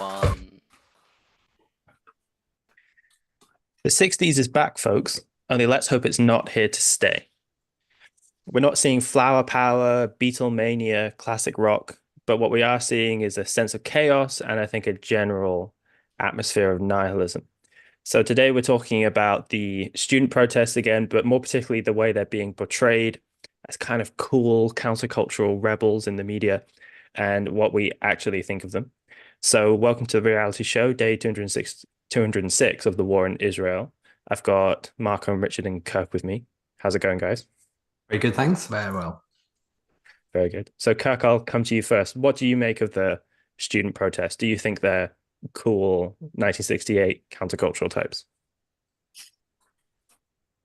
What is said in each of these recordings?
One. The 60s is back, folks, only let's hope it's not here to stay. We're not seeing flower power, Beatlemania, classic rock, but what we are seeing is a sense of chaos and I think a general atmosphere of nihilism. So today we're talking about the student protests again, but more particularly the way they're being portrayed as kind of cool countercultural rebels in the media and what we actually think of them. So welcome to the reality show, day 206 of the war in Israel. I've got Marco and Richard and Kirk with me. How's it going, guys? Very good, thanks. Very well. Very good. So Kirk, I'll come to you first. What do you make of the student protests? Do you think they're cool 1968 countercultural types?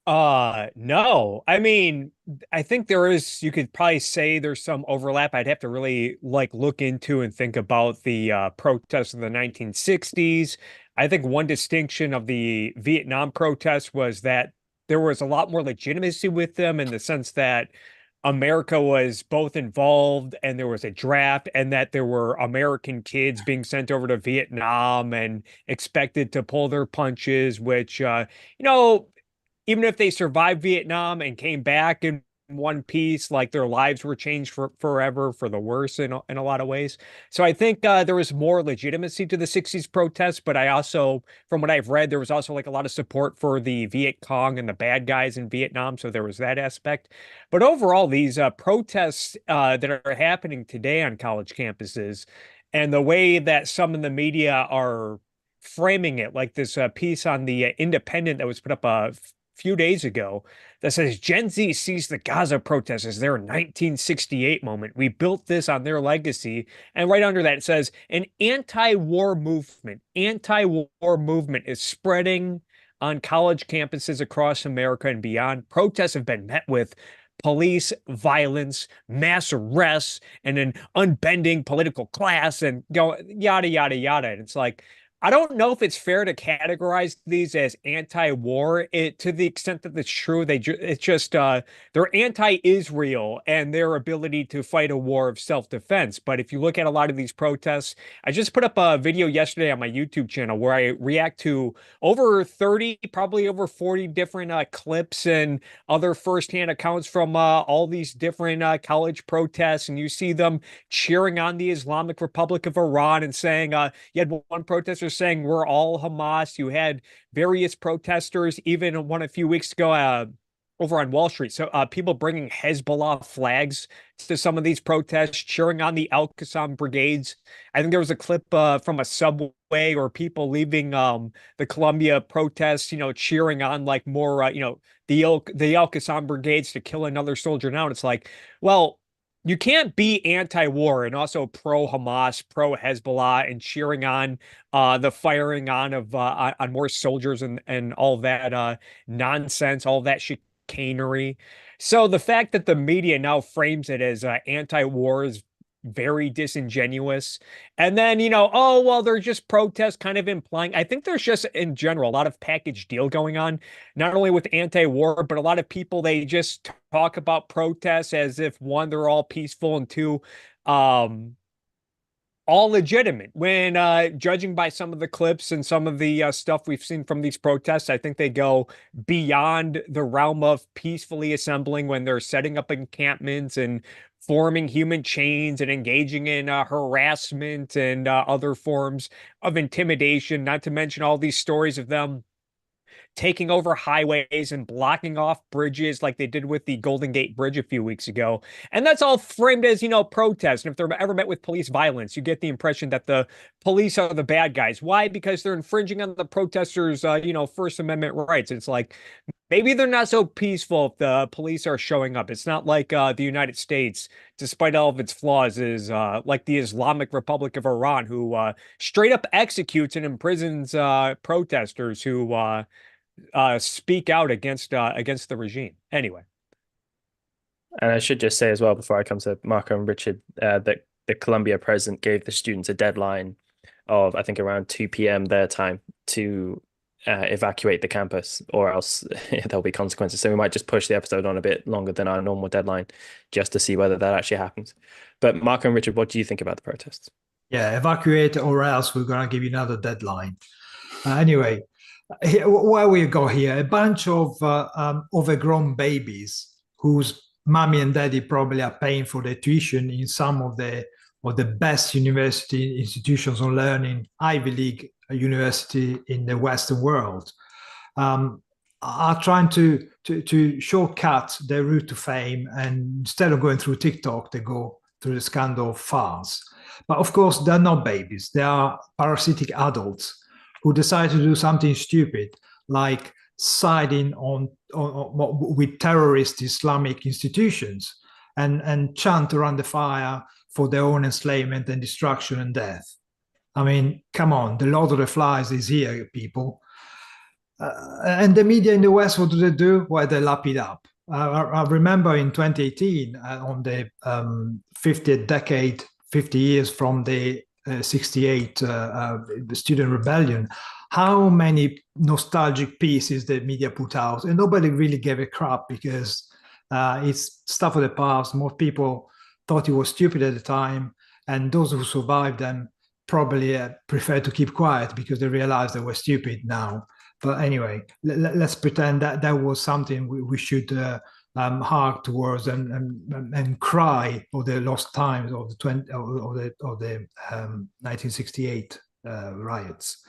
No. I mean, I think you could probably say there's some overlap. I'd have to really look into and think about the protests of the 1960s. I think one distinction of the Vietnam protests was that there was a lot more legitimacy with them in the sense that America was both involved and there was a draft, and that there were American kids being sent over to Vietnam and expected to pull their punches, which, you know, even if they survived Vietnam and came back in one piece, like their lives were changed forever for the worse in a lot of ways. So I think there was more legitimacy to the 60s protests, but I also, from what I've read, there was also like a lot of support for the Viet Cong and the bad guys in Vietnam. So there was that aspect. But overall, these protests that are happening today on college campuses and the way that some in the media are framing it, like this piece on the Independent that was put up a few days ago that says Gen Z sees the Gaza protests as their 1968 moment. We built this on their legacy. And right under that, it says an anti-war movement. Anti-war movement is spreading on college campuses across America and beyond. Protests have been met with police violence, mass arrests, and an unbending political class, and go yada, yada, yada. And it's like, I don't know if it's fair to categorize these as anti-war. To the extent that it's true, it's just they're anti-Israel and their ability to fight a war of self-defense. But if you look at a lot of these protests, I just put up a video yesterday on my YouTube channel where I react to over 30, probably over 40 different clips and other firsthand accounts from all these different college protests, and you see them cheering on the Islamic Republic of Iran and saying, you had one protester saying we're all Hamas. You had various protesters, even one a few weeks ago over on Wall Street. So people bringing Hezbollah flags to some of these protests, cheering on the Al-Qassam brigades. I think there was a clip from a subway or people leaving the Columbia protests, cheering on like more, the Al-Qassam brigades to kill another soldier now. And it's like, well, you can't be anti-war and also pro-Hamas, pro-Hezbollah, and cheering on the firing on more soldiers and all that nonsense, all that chicanery. So the fact that the media now frames it as anti-war is very disingenuous. And then, oh, well, they're just protests, kind of implying. I think there's just, in general, a lot of package deal going on, not only with anti-war, but a lot of people, they just talk about protests as if, one, they're all peaceful, and two, all legitimate. When judging by some of the clips and some of the stuff we've seen from these protests, I think they go beyond the realm of peacefully assembling when they're setting up encampments and forming human chains and engaging in harassment and other forms of intimidation, not to mention all these stories of them taking over highways and blocking off bridges like they did with the Golden Gate Bridge a few weeks ago. And that's all framed as, protest. And if they're ever met with police violence, you get the impression that the police are the bad guys. Why? Because they're infringing on the protesters', First Amendment rights. It's like, maybe they're not so peaceful if the police are showing up. It's not like the United States, despite all of its flaws, is like the Islamic Republic of Iran, who straight up executes and imprisons protesters who speak out against the regime. Anyway. And I should just say as well, before I come to Marco and Richard, that the Columbia president gave the students a deadline of, I think, around 2 p.m. their time to evacuate the campus, or else there'll be consequences. So we might just push the episode on a bit longer than our normal deadline just to see whether that actually happens. But Marco and Richard, what do you think about the protests? Yeah, evacuate or else we're going to give you another deadline. Anyway, where we go here, a bunch of overgrown babies whose mommy and daddy probably are paying for their tuition in some of the best university institutions of learning, Ivy League university in the Western world, are trying to shortcut their route to fame, and instead of going through TikTok, they go through the scandal farce. But of course, they're not babies; they are parasitic adults who decide to do something stupid, like siding with terrorist Islamic institutions and chant around the fire for their own enslavement and destruction and death. I mean, come on, the Lord of the Flies is here, people. And the media in the West, what do? Well, they lap it up. I remember in 2018, on the 50th decade, 50 years from the 68 student rebellion, how many nostalgic pieces the media put out, and nobody really gave a crap because it's stuff of the past. Most people thought it was stupid at the time, and those who survived them probably prefer to keep quiet because they realize they were stupid now. But anyway, let's pretend that that was something we should hark towards and cry for the lost times of the 1968 riots.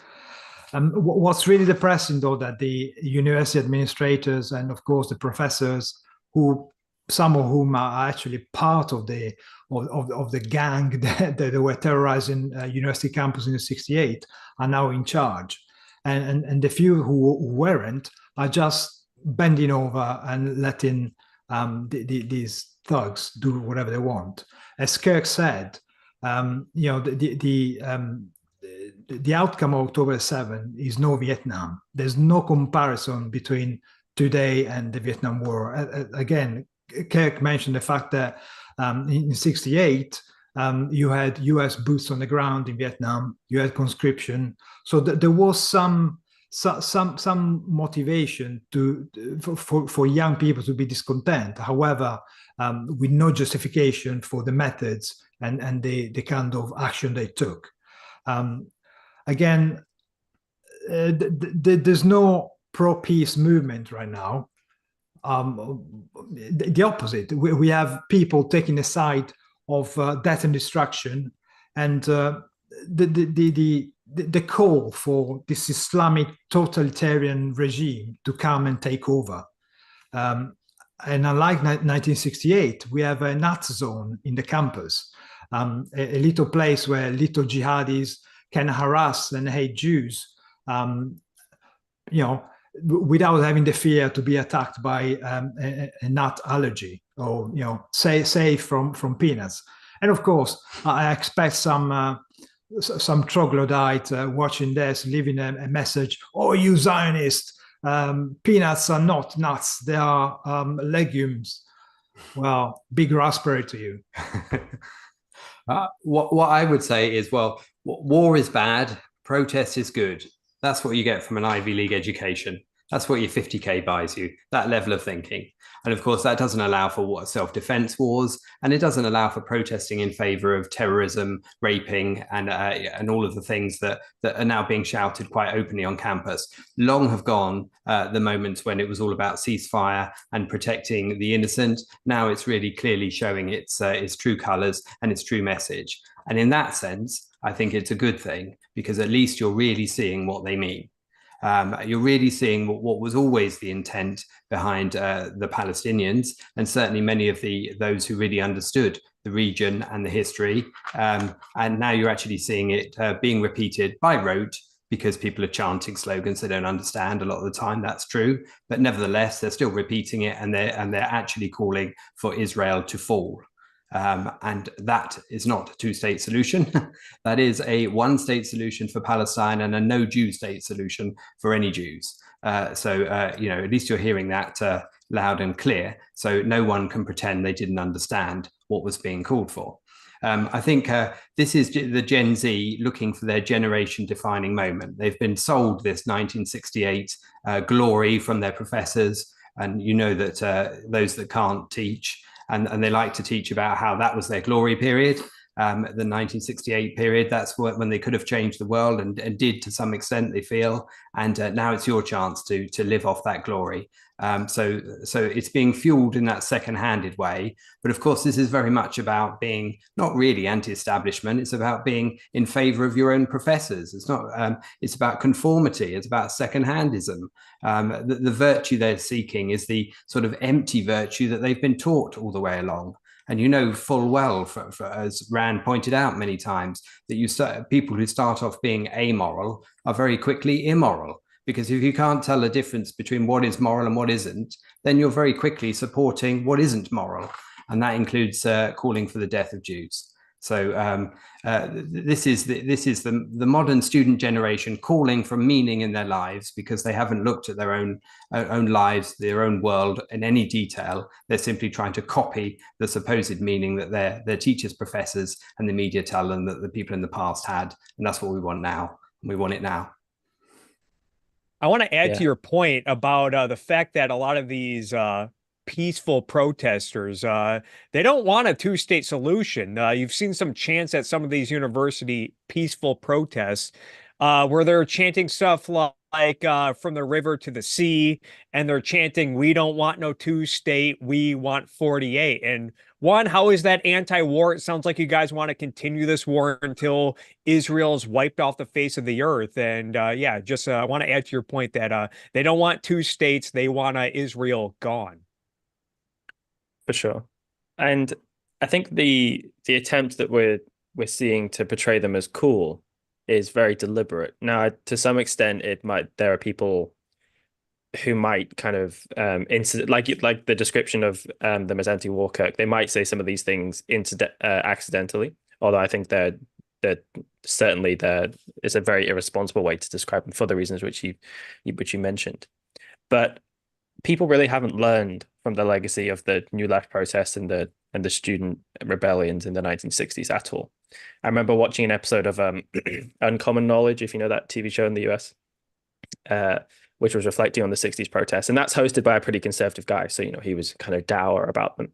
What's really depressing, though, that the university administrators and, of course, the professors, who some of whom are actually part of the gang that were terrorizing university campus in the 68, are now in charge. And the few who weren't are just bending over and letting these thugs do whatever they want. As Kirk said, the outcome of October 7 is no Vietnam. There's no comparison between today and the Vietnam War. Again, Kirk mentioned the fact that in 68, you had US boots on the ground in Vietnam, you had conscription. So there was some motivation for young people to be discontent. However, with no justification for the methods and the kind of action they took. Again, there's no pro-peace movement right now. The opposite. We have people taking the side of death and destruction, and the call for this Islamic totalitarian regime to come and take over. And unlike 1968, we have a Nazi zone in the campus, a little place where little jihadis can harass and hate Jews, without having the fear to be attacked by a nut allergy, or safe from peanuts. And of course, I expect some troglodyte watching this, leaving a message: "Oh, you Zionists, peanuts are not nuts; they are legumes." Well, big raspberry to you. What I would say is, well, war is bad, protest is good. That's what you get from an Ivy League education. That's what your 50K buys you, that level of thinking. And of course, that doesn't allow for what self-defense wars, and it doesn't allow for protesting in favor of terrorism, raping, and all of the things that are now being shouted quite openly on campus. Long have gone the moments when it was all about ceasefire and protecting the innocent. Now it's really clearly showing its true colors and its true message. And in that sense, I think it's a good thing, because at least you're really seeing what they mean. You're really seeing what was always the intent behind the Palestinians, and certainly many of those who really understood the region and the history. And now you're actually seeing it being repeated by rote, because people are chanting slogans they don't understand a lot of the time. That's true, but nevertheless, they're still repeating it, and they're actually calling for Israel to fall. And that is not a two-state solution. That is a one-state solution for Palestine and a no-Jew state solution for any Jews. So at least you're hearing that loud and clear. So no one can pretend they didn't understand what was being called for. I think this is the Gen Z looking for their generation-defining moment. They've been sold this 1968 glory from their professors, and you know that those that can't teach, and they like to teach about how that was their glory period. the 1968 period. That's when they could have changed the world, and did to some extent, they feel. And now it's your chance to live off that glory. So it's being fueled in that second-handed way. But of course, this is very much about being not really anti-establishment. It's about being in favor of your own professors. It's not. It's about conformity. It's about second-handism. The virtue they're seeking is the sort of empty virtue that they've been taught all the way along. And you know full well, as Rand pointed out many times, that people who start off being amoral are very quickly immoral. Because if you can't tell the difference between what is moral and what isn't, then you're very quickly supporting what isn't moral. And that includes calling for the death of Jews. So this is the modern student generation calling for meaning in their lives, because they haven't looked at their own lives, their own world in any detail. They're simply trying to copy the supposed meaning that their teachers, professors, and the media tell them that the people in the past had. And that's what we want now. We want it now. I want to add to your point about the fact that a lot of these peaceful protesters, they don't want a two-state solution. You've seen some chants at some of these university peaceful protests where they're chanting stuff like from the river to the sea, and they're chanting, "We don't want no two-state, we want 48." And one, how is that anti-war? It sounds like you guys want to continue this war until Israel's wiped off the face of the earth. And yeah, just I want to add to your point that they don't want two states, they want Israel gone. For sure. And I think the attempt that we're seeing to portray them as cool is very deliberate. Now, to some extent, there are people who might kind of like the description of them as anti-war Kirk. They might say some of these things accidentally, although I think that certainly it's a very irresponsible way to describe them for the reasons which you mentioned. But people really haven't learned from the legacy of the New Left protests and the student rebellions in the 1960s at all. I remember watching an episode of Uncommon Knowledge, if you know that TV show in the US, which was reflecting on the 60s protests. And that's hosted by a pretty conservative guy. So, he was kind of dour about them.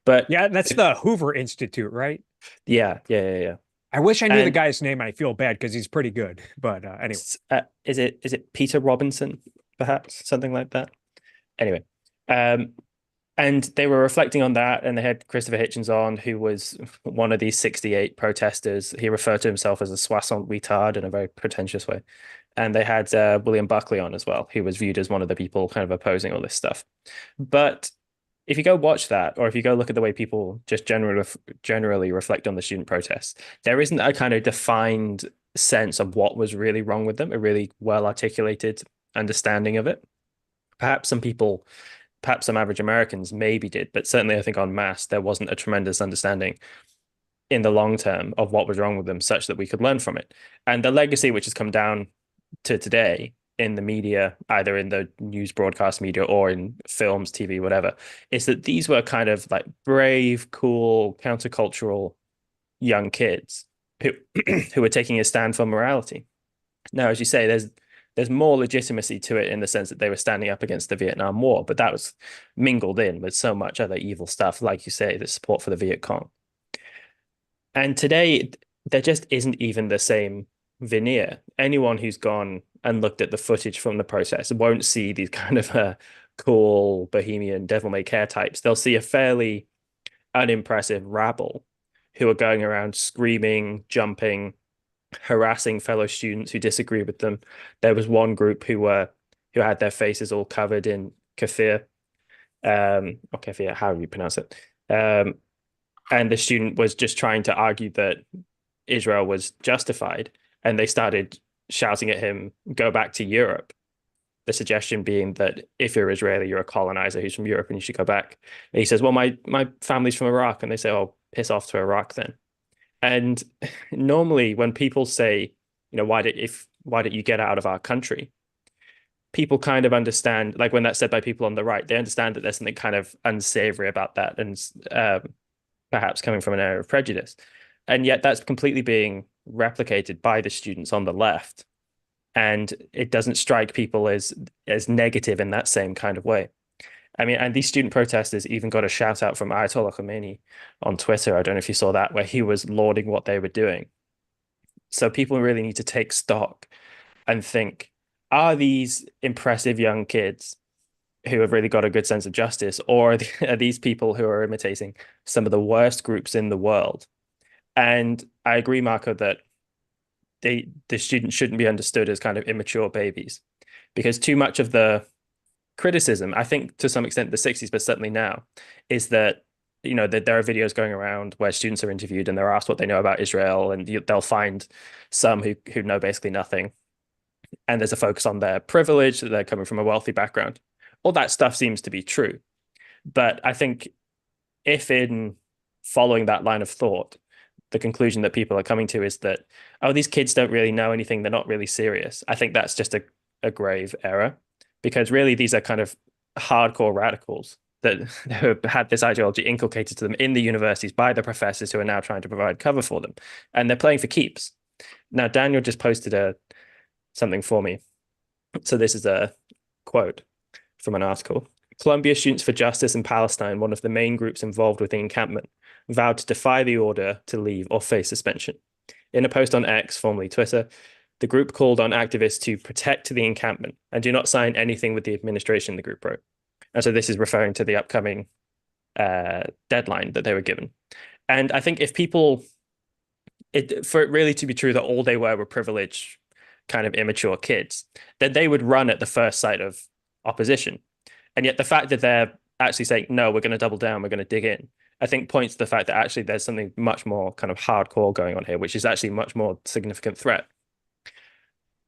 But yeah, that's the Hoover Institute, right? Yeah. I wish I knew the guy's name. I feel bad because he's pretty good. But anyway. Is it Peter Robinson, perhaps? Something like that? Anyway. And they were reflecting on that, and they had Christopher Hitchens on, who was one of these 68 protesters. He referred to himself as a soissons retard in a very pretentious way. And they had William Buckley on as well, who was viewed as one of the people kind of opposing all this stuff. But if you go watch that, or if you go look at the way people just generally reflect on the student protests, there isn't a kind of defined sense of what was really wrong with them, a really well-articulated understanding of it. Perhaps some average Americans maybe did, but certainly I think en masse, there wasn't a tremendous understanding in the long term of what was wrong with them such that we could learn from it. And the legacy which has come down to today in the media, either in the news broadcast media or in films, TV, whatever, is that these were kind of like brave, cool, countercultural young kids who were taking a stand for morality. Now, as you say, there's more legitimacy to it in the sense that they were standing up against the Vietnam War, but that was mingled in with so much other evil stuff, like you say, the support for the Viet Cong. And today, there just isn't even the same veneer. Anyone who's gone and looked at the footage from the process won't see these kind of cool, bohemian, devil-may-care types. They'll see a fairly unimpressive rabble who are going around screaming, jumping, harassing fellow students who disagree with them. There was one group who had their faces all covered in kefir, or kefir, how do you pronounce it? And the student was just trying to argue that Israel was justified, and they started shouting at him, "Go back to Europe." The suggestion being that if you're Israeli, you're a colonizer who's from Europe and you should go back. And he says, "Well, my family's from Iraq," and they say, "Oh, piss off to Iraq then." And normally when people say, why don't you get out of our country? People kind of understand, like when that's said by people on the right, they understand that there's something kind of unsavory about that, and perhaps coming from an area of prejudice. And yet that's completely being replicated by the students on the left. And it doesn't strike people as negative in that same kind of way. I mean, and these student protesters even got a shout out from Ayatollah Khomeini on Twitter. I don't know if you saw that, where he was lauding what they were doing. So people really need to take stock and think, are these impressive young kids who have really got a good sense of justice, or are these people who are imitating some of the worst groups in the world? And I agree, Marco, that the students shouldn't be understood as kind of immature babies, because too much of the criticism, I think to some extent the 60s, but certainly now, is that that there are videos going around where students are interviewed and they're asked what they know about Israel, and they'll find some who know basically nothing, and there's a focus on their privilege, that they're coming from a wealthy background. All that stuff seems to be true, but I think if in following that line of thought, the conclusion that people are coming to is that, oh, these kids don't really know anything, they're not really serious, I think that's just a grave error, because really these are kind of hardcore radicals that have had this ideology inculcated to them in the universities by the professors who are now trying to provide cover for them, and they're playing for keeps. Now, Daniel just posted something for me. So this is a quote from an article. Columbia Students for Justice in Palestine, one of the main groups involved with the encampment, vowed to defy the order to leave or face suspension. In a post on X, formerly Twitter, the group called on activists to protect the encampment and do not sign anything with the administration, the group wrote. And so this is referring to the upcoming deadline that they were given. And I think if people, for it really to be true that all they were privileged, kind of immature kids, then they would run at the first sight of opposition. And yet the fact that they're actually saying, no, we're going to double down, we're going to dig in, I think points to the fact that actually there's something much more kind of hardcore going on here, which is actually a much more significant threat.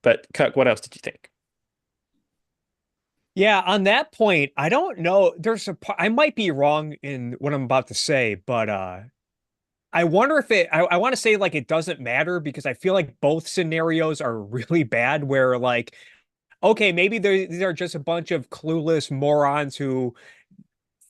But Kirk, what else did you think? Yeah, on that point, I don't know. I might be wrong in what I'm about to say, but I wonder if I want to say like it doesn't matter, because I feel like both scenarios are really bad, where like, okay, maybe these are just a bunch of clueless morons who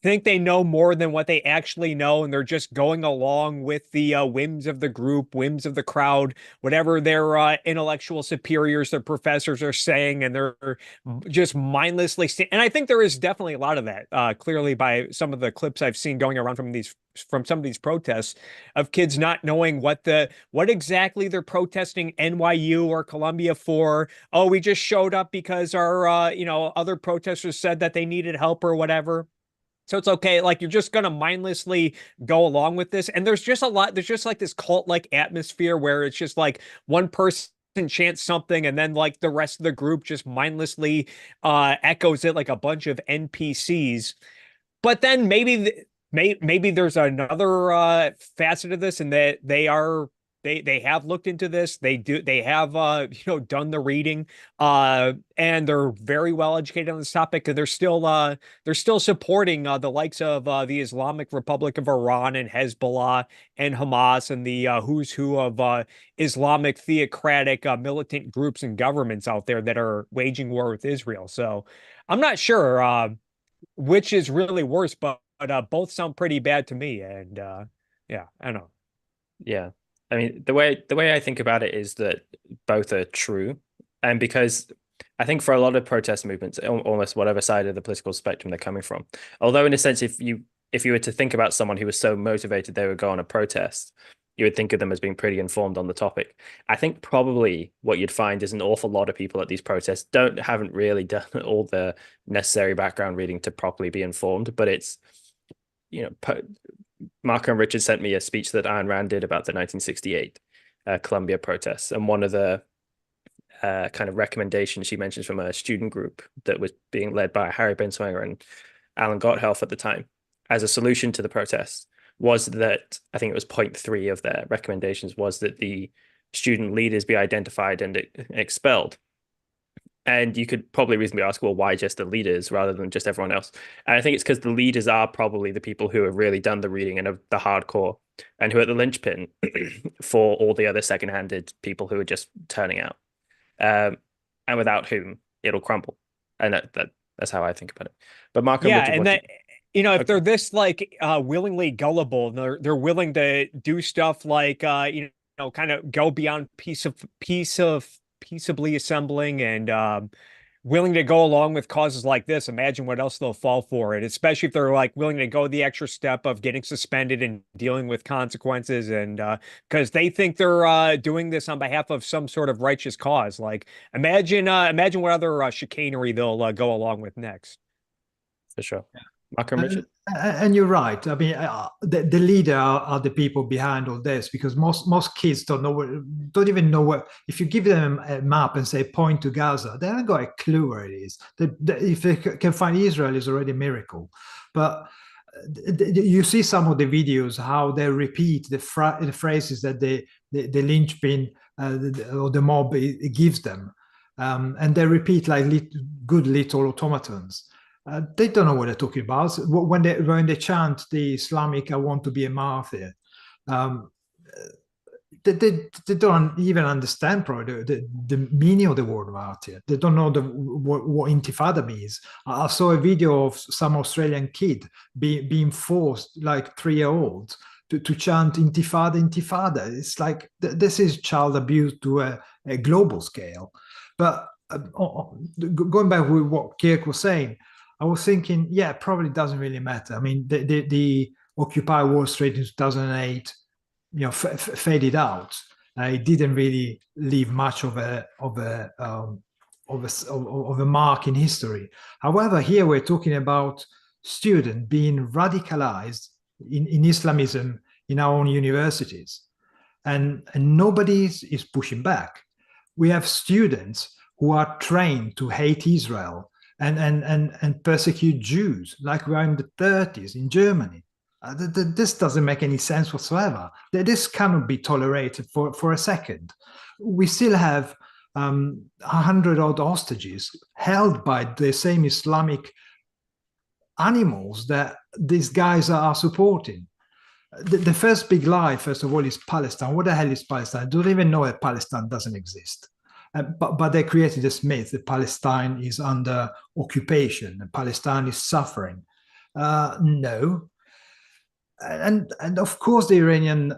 think they know more than what they actually know, and they're just going along with the whims of the group, whims of the crowd, whatever their intellectual superiors, their professors are saying, and they're just mindlessly and I think there is definitely a lot of that, clearly, by some of the clips I've seen going around from some of these protests, of kids not knowing what exactly they're protesting NYU or Columbia for. Oh, we just showed up because our other protesters said that they needed help or whatever. So it's okay. Like, you're just going to mindlessly go along with this. And there's just like this cult-like atmosphere where it's just like one person chants something, and then like the rest of the group just mindlessly echoes it like a bunch of NPCs. But then maybe there's another facet of this, and that they have looked into this. They have done the reading, and they're very well educated on this topic. They're still supporting the likes of the Islamic Republic of Iran and Hezbollah and Hamas and the who's who of Islamic theocratic militant groups and governments out there that are waging war with Israel. So I'm not sure which is really worse, but both sound pretty bad to me. And yeah, I don't know. Yeah. I mean, the way I think about it is that both are true. And because I think for a lot of protest movements, almost whatever side of the political spectrum they're coming from, although in a sense, if you were to think about someone who was so motivated they would go on a protest, you would think of them as being pretty informed on the topic. I think probably what you'd find is an awful lot of people at these protests haven't really done all the necessary background reading to properly be informed, but it's, Marco and Richard sent me a speech that Ayn Rand did about the 1968 Columbia protests. And one of the kind of recommendations she mentions from a student group that was being led by Harry Binswanger and Alan Gotthelf at the time as a solution to the protests was that, I think it was point 3 of their recommendations, was that the student leaders be identified and expelled. And you could probably reasonably ask, well, why just the leaders rather than just everyone else? And I think it's because the leaders are probably the people who have really done the reading and are the hardcore, and who are the linchpin for all the other second-handed people who are just turning out, and without whom it'll crumble. And that's how I think about it. But Marco, yeah, and that if they're this like willingly gullible, they're willing to do stuff like kind of go beyond peaceably assembling and willing to go along with causes like this, imagine what else they'll fall for it, especially if they're like willing to go the extra step of getting suspended and dealing with consequences. And because they think they're doing this on behalf of some sort of righteous cause. Like imagine what other chicanery they'll go along with next. For sure. Mark and Richard? And you're right. I mean, the leader are the people behind all this, because most kids don't even know what. If you give them a map and say point to Gaza, they haven't got a clue where it is. If they can find Israel, is already a miracle. But you see some of the videos how they repeat the phrases that the linchpin or the mob gives them, and they repeat like good little automatons. They don't know what they're talking about. When they chant the Islamic "I want to be a martyr," they don't even understand probably the meaning of the word martyr. They don't know what Intifada means. I saw a video of some Australian kid being forced, like 3-year-olds, to chant Intifada, Intifada. It's like this is child abuse to a global scale. But going back with what Kirk was saying, I was thinking, yeah, it probably doesn't really matter. I mean, the Occupy Wall Street in 2008, faded out. It didn't really leave much of a mark in history. However, here we're talking about students being radicalized in Islamism in our own universities, and nobody is pushing back. We have students who are trained to hate Israel and persecute Jews, like we are in the 30s in Germany. This doesn't make any sense whatsoever. This cannot be tolerated for a second. We still have 100-odd hostages held by the same Islamic animals that these guys are supporting. The first big lie, first of all, is Palestine. What the hell is Palestine? I don't even know that Palestine doesn't exist. But they created this myth that Palestine is under occupation and Palestine is suffering. No. And of course the Iranian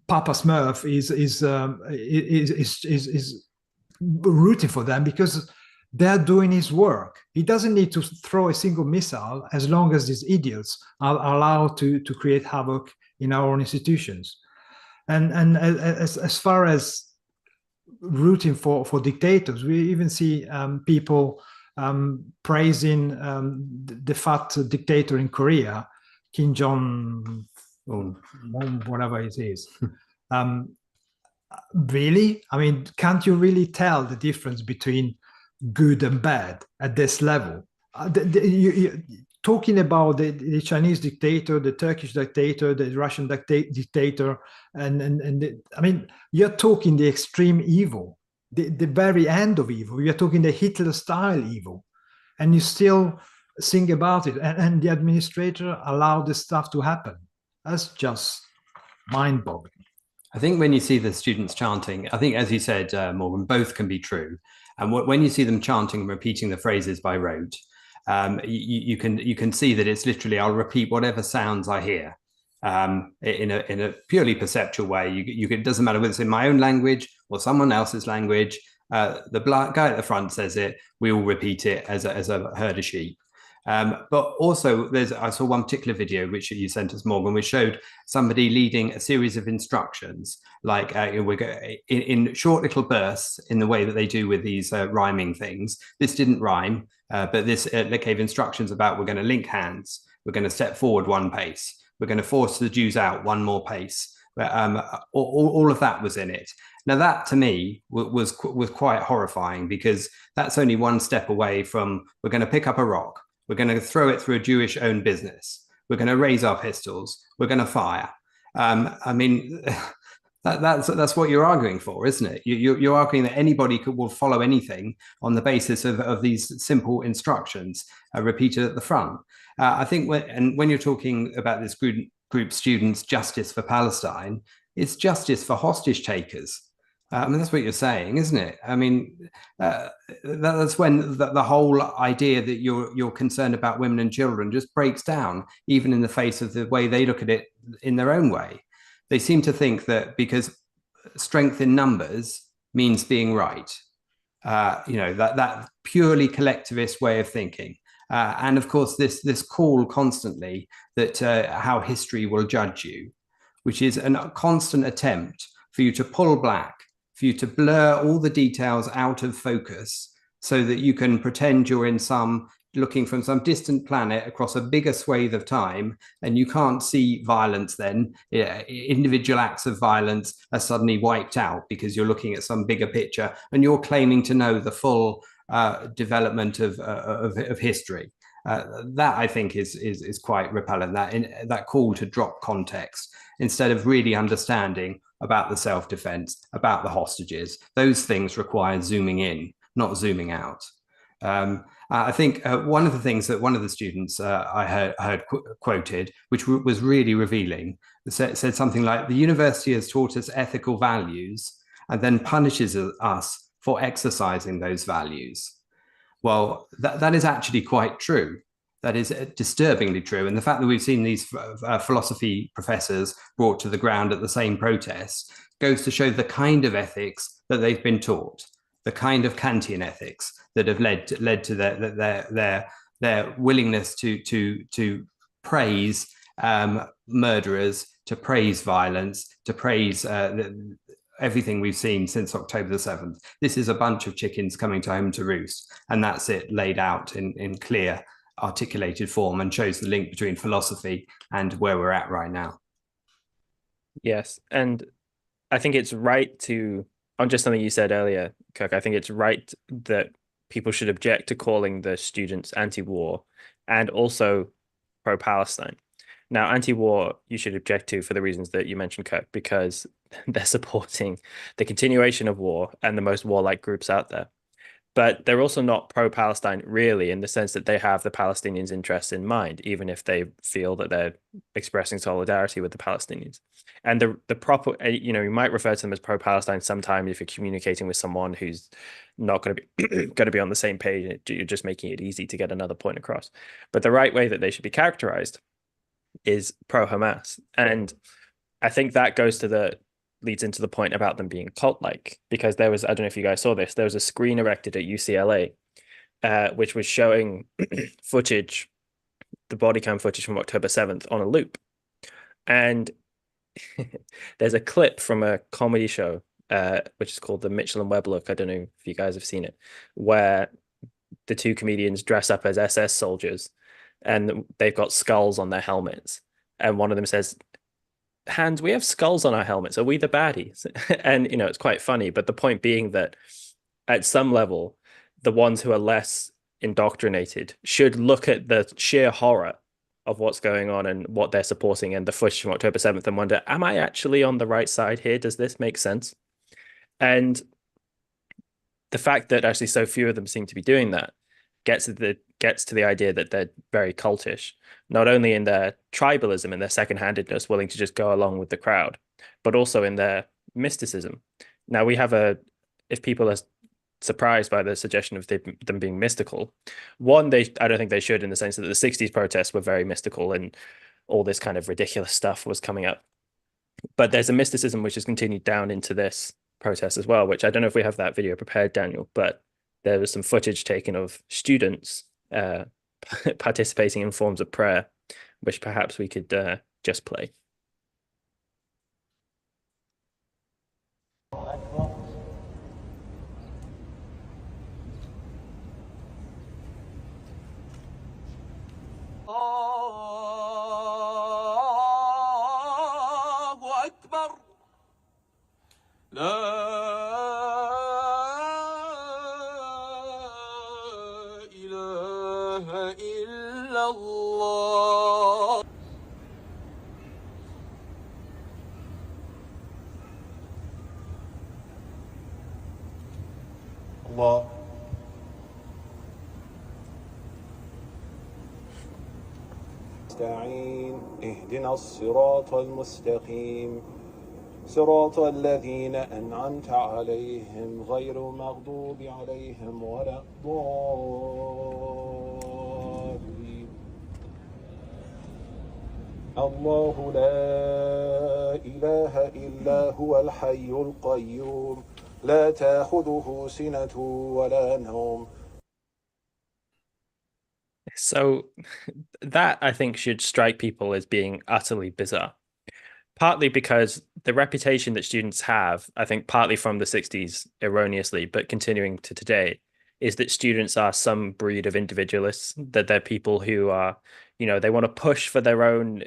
Papa Smurf is rooting for them, because they're doing his work. He doesn't need to throw a single missile as long as these idiots are allowed to create havoc in our own institutions. And as far as rooting for dictators, we even see people praising the fat dictator in Korea, Kim Jong, whatever it is. Really? I mean, can't you really tell the difference between good and bad at this level? Talking about the Chinese dictator, the Turkish dictator, the Russian dictator, and I mean, you're talking the extreme evil, the very end of evil. You're talking the Hitler-style evil, and you still sing about it. And the administrator allowed this stuff to happen. That's just mind-boggling. I think when you see the students chanting, I think, as you said, Morgan, both can be true. And when you see them chanting and repeating the phrases by rote, you can see that it's literally, I'll repeat whatever sounds I hear in a purely perceptual way. It doesn't matter whether it's in my own language or someone else's language. The black guy at the front says it, we all repeat it as a herd of sheep. But also, I saw one particular video which you sent us, Morgan, which showed somebody leading a series of instructions, like in short little bursts, in the way that they do with these rhyming things. This didn't rhyme, but this they gave instructions about: we're going to link hands, we're going to step forward one pace, we're going to force the Jews out one more pace. All of that was in it. Now that to me was quite horrifying, because that's only one step away from, we're going to pick up a rock, we're going to throw it through a Jewish-owned business, we're going to raise our pistols, we're going to fire. I mean, that's what you're arguing for, isn't it? You're arguing that anybody will follow anything on the basis of these simple instructions repeated at the front. I think when you're talking about this group students' justice for Palestine, it's justice for hostage takers. I mean, that's what you're saying, isn't it? I mean, that's when the whole idea that you're concerned about women and children just breaks down, even in the face of the way they look at it in their own way. They seem to think that because strength in numbers means being right. that purely collectivist way of thinking. And of course, this call constantly that how history will judge you, which is a constant attempt for you to pull back, for you to blur all the details out of focus so that you can pretend you're in looking from some distant planet across a bigger swathe of time, and you can't see violence then. Individual acts of violence are suddenly wiped out because you're looking at some bigger picture and you're claiming to know the full development of history. That I think is quite repellent, that call to drop context instead of really understanding about the self-defense, about the hostages. Those things require zooming in, not zooming out. I think one of the things that one of the students I heard quoted, which was really revealing, said something like, the university has taught us ethical values and then punishes us for exercising those values. Well, that is actually quite true. That is disturbingly true. And the fact that we've seen these philosophy professors brought to the ground at the same protests goes to show the kind of ethics that they've been taught, the kind of Kantian ethics that have led to their willingness to praise murderers, to praise violence, to praise everything we've seen since October the 7th. This is a bunch of chickens coming home to roost, and that's it laid out in clear, articulated form, and shows the link between philosophy and where we're at right now. Yes, and I think it's right to, on just something you said earlier, Kirk, I think it's right that people should object to calling the students anti-war and also pro-Palestine. Now, anti-war you should object to for the reasons that you mentioned, Kirk, because they're supporting the continuation of war and the most warlike groups out there. But they're also not pro-Palestine really, in the sense that they have the Palestinians' interests in mind, even if they feel that they're expressing solidarity with the Palestinians. And the proper, you might refer to them as pro-Palestine sometime if you're communicating with someone who's not going to be on the same page. You're just making it easy to get another point across. But the right way that they should be characterized is pro-Hamas. And I think that leads into the point about them being cult-like, because there was, I don't know if you guys saw this, there was a screen erected at UCLA, which was showing footage, the body cam footage from October 7th on a loop. And there's a clip from a comedy show, which is called the Mitchell and Webb Look. I don't know if you guys have seen it, where the two comedians dress up as SS soldiers and they've got skulls on their helmets. And one of them says, "Hans, we have skulls on our helmets. Are we the baddies?" And, it's quite funny. But the point being that at some level, the ones who are less indoctrinated should look at the sheer horror of what's going on and what they're supporting and the footage from October 7th and wonder, am I actually on the right side here? Does this make sense? And the fact that actually so few of them seem to be doing that gets to the idea that they're very cultish, not only in their tribalism and their second-handedness, willing to just go along with the crowd, but also in their mysticism. Now, we have if people are surprised by the suggestion of them being mystical, one, I don't think they should, in the sense that the 60s protests were very mystical and all this kind of ridiculous stuff was coming up. But there's a mysticism which has continued down into this protest as well, which I don't know if we have that video prepared, Daniel, but there was some footage taken of students participating in forms of prayer, which perhaps we could just play. Allahu Akbar. La ilaha illallah. Allah. نستعين اهدنا الصراط المستقيم صراط الذين أنعمت عليهم غير المغضوب عليهم ولا الضالين. الله لا إله إلا هو الحي القيوم لا تأخذه سنة ولا نوم. So that, I think, should strike people as being utterly bizarre. Partly because the reputation that students have, I think partly from the 60s erroneously, but continuing to today, is that students are some breed of individualists, that they're people who are, they want to push for their own,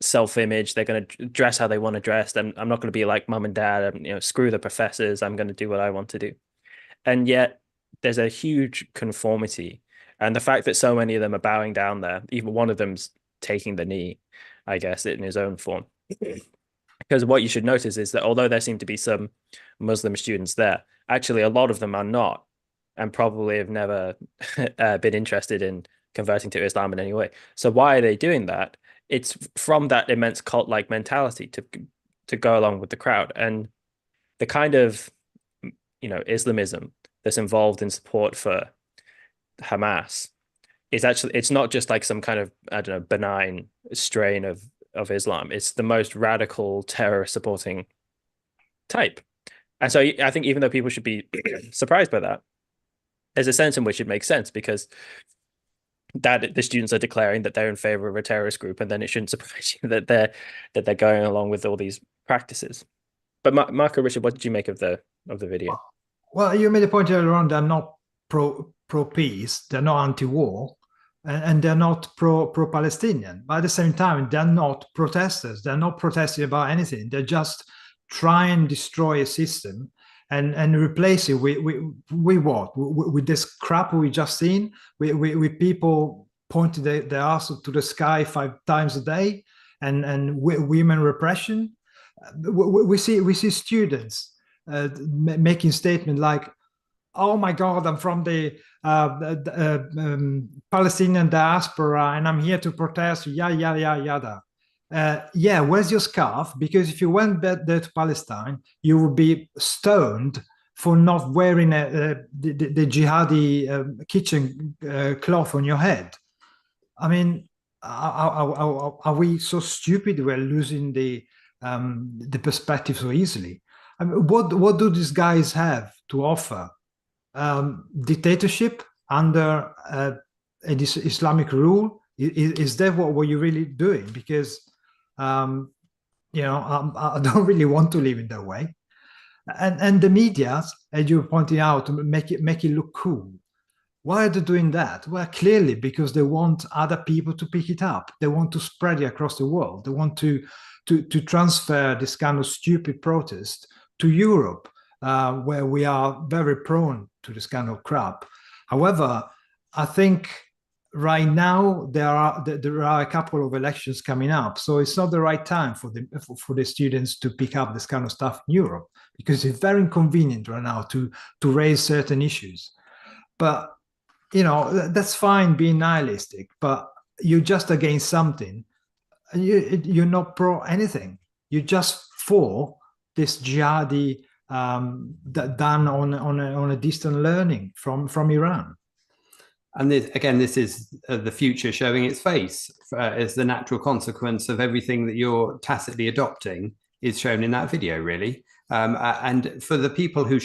self-image. They're going to dress how they want to dress. I'm not going to be like mum and dad. Screw the professors. I'm going to do what I want to do. And yet there's a huge conformity. And the fact that so many of them are bowing down there, even one of them's taking the knee, I guess, in his own form. Because what you should notice is that although there seem to be some Muslim students there, actually a lot of them are not, and probably have never been interested in converting to Islam in any way. So why are they doing that? It's from that immense cult-like mentality to go along with the crowd. And the kind of, Islamism that's involved in support for Hamas is actually, it's not just like some kind of, I don't know, benign strain of Islam. It's the most radical terror supporting type. And so I think even though people should be surprised by that, there's a sense in which it makes sense, because that the students are declaring that they're in favor of a terrorist group, and then it shouldn't surprise you that they're going along with all these practices. But Marco, Richard, what did you make of the video? Well, you made a point earlier on, they're not pro-peace, they're not anti-war, and they're not pro-Palestinian. But at the same time, they're not protesters. They're not protesting about anything. They're just trying and destroy a system and replace it with what? With this crap we just seen, with people pointing their ass to the sky 5 times a day, and women repression. We see students making statements like, "Oh my God, I'm from the Palestinian diaspora, and I'm here to protest." Yada yada yada. Yeah, where's your scarf? Because if you went there to Palestine, you would be stoned for not wearing the jihadi kitchen cloth on your head. I mean, are we so stupid we're losing the perspective so easily? I mean, what do these guys have to offer? Dictatorship under Islamic rule? Is that what you're really doing? Because I don't really want to live in that way. And the media, as you were pointing out, make it look cool. Why are they doing that? Well, clearly because they want other people to pick it up. They want to spread it across the world. They want to transfer this kind of stupid protest to Europe, where we are very prone to this kind of crap. However, I think right now there are a couple of elections coming up, so it's not the right time for the students to pick up this kind of stuff in Europe, because it's very inconvenient right now to raise certain issues. But that's fine being nihilistic, but you're just against something. You're not pro anything. You're just for this jihadi done on a distant learning from Iran. And this is the future showing its face as the natural consequence of everything that you're tacitly adopting is shown in that video, really. And for the people who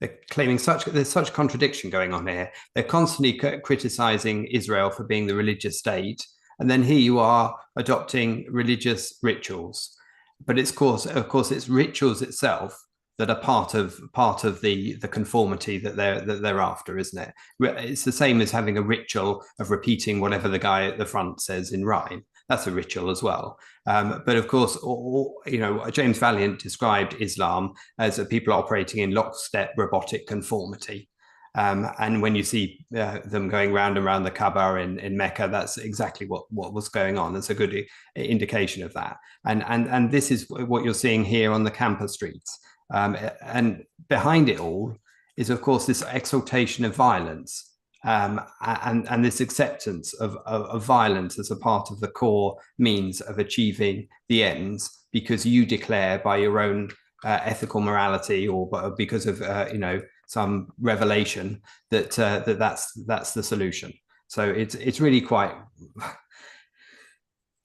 are claiming there's such contradiction going on here. They're constantly criticizing Israel for being the religious state, and then here you are adopting religious rituals. But of course, it's rituals itself that are part of the conformity that they're after, isn't it? It's the same as having a ritual of repeating whatever the guy at the front says in rhyme. That's a ritual as well. But of course, James Valiant described Islam as a people operating in lockstep robotic conformity. And when you see them going round and round the Kaaba in Mecca, that's exactly what was going on. That's a good indication of that. And this is what you're seeing here on the campus streets. And behind it all is, of course, this exaltation of violence. And this acceptance of violence as a part of the core means of achieving the ends, because you declare by your own ethical morality or because of some revelation that's the solution. So it's really quite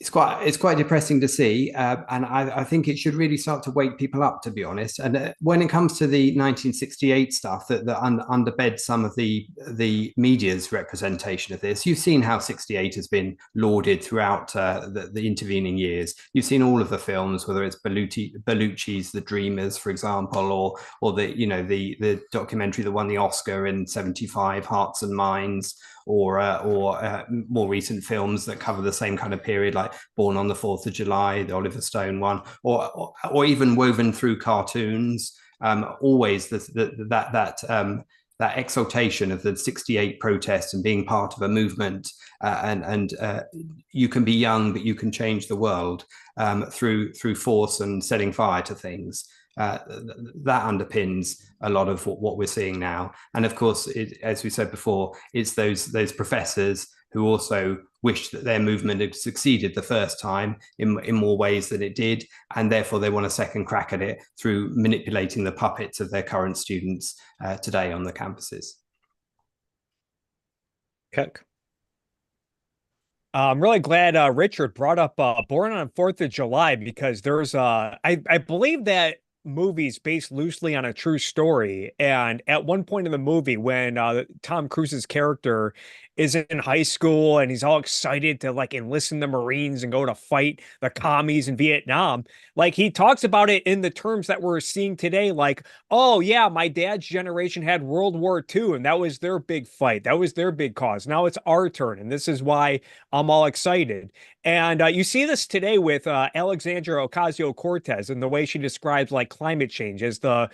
it's quite depressing to see, and I think it should really start to wake people up, to be honest. And when it comes to the 1968 stuff that underbeds some of the media's representation of this, you've seen how 68 has been lauded throughout the intervening years. You've seen all of the films, whether it's Bellucci's The Dreamers, for example, or the documentary that won the Oscar in '75, Hearts and Minds, or more recent films that cover the same kind of period, like Born on the 4th of July, the Oliver Stone one, or even woven through cartoons. Always that exaltation of the '68 protest and being part of a movement, and you can be young, but you can change the world through force and setting fire to things. That underpins a lot of what we're seeing now. And of course, as we said before, it's those professors who also wish that their movement had succeeded the first time in more ways than it did, and therefore they want a second crack at it through manipulating the puppets of their current students today on the campuses. Kirk? I'm really glad Richard brought up Born on 4th of July, because there's I believe that movie's based loosely on a true story. And at one point in the movie, when Tom Cruise's character is in high school and he's all excited to like enlist in the Marines and go to fight the commies in Vietnam, like he talks about it in the terms that we're seeing today, like, oh yeah, my dad's generation had World War II and that was their big fight, that was their big cause, now it's our turn and this is why I'm all excited. And you see this today with Alexandria Ocasio-Cortez and the way she describes like climate change as the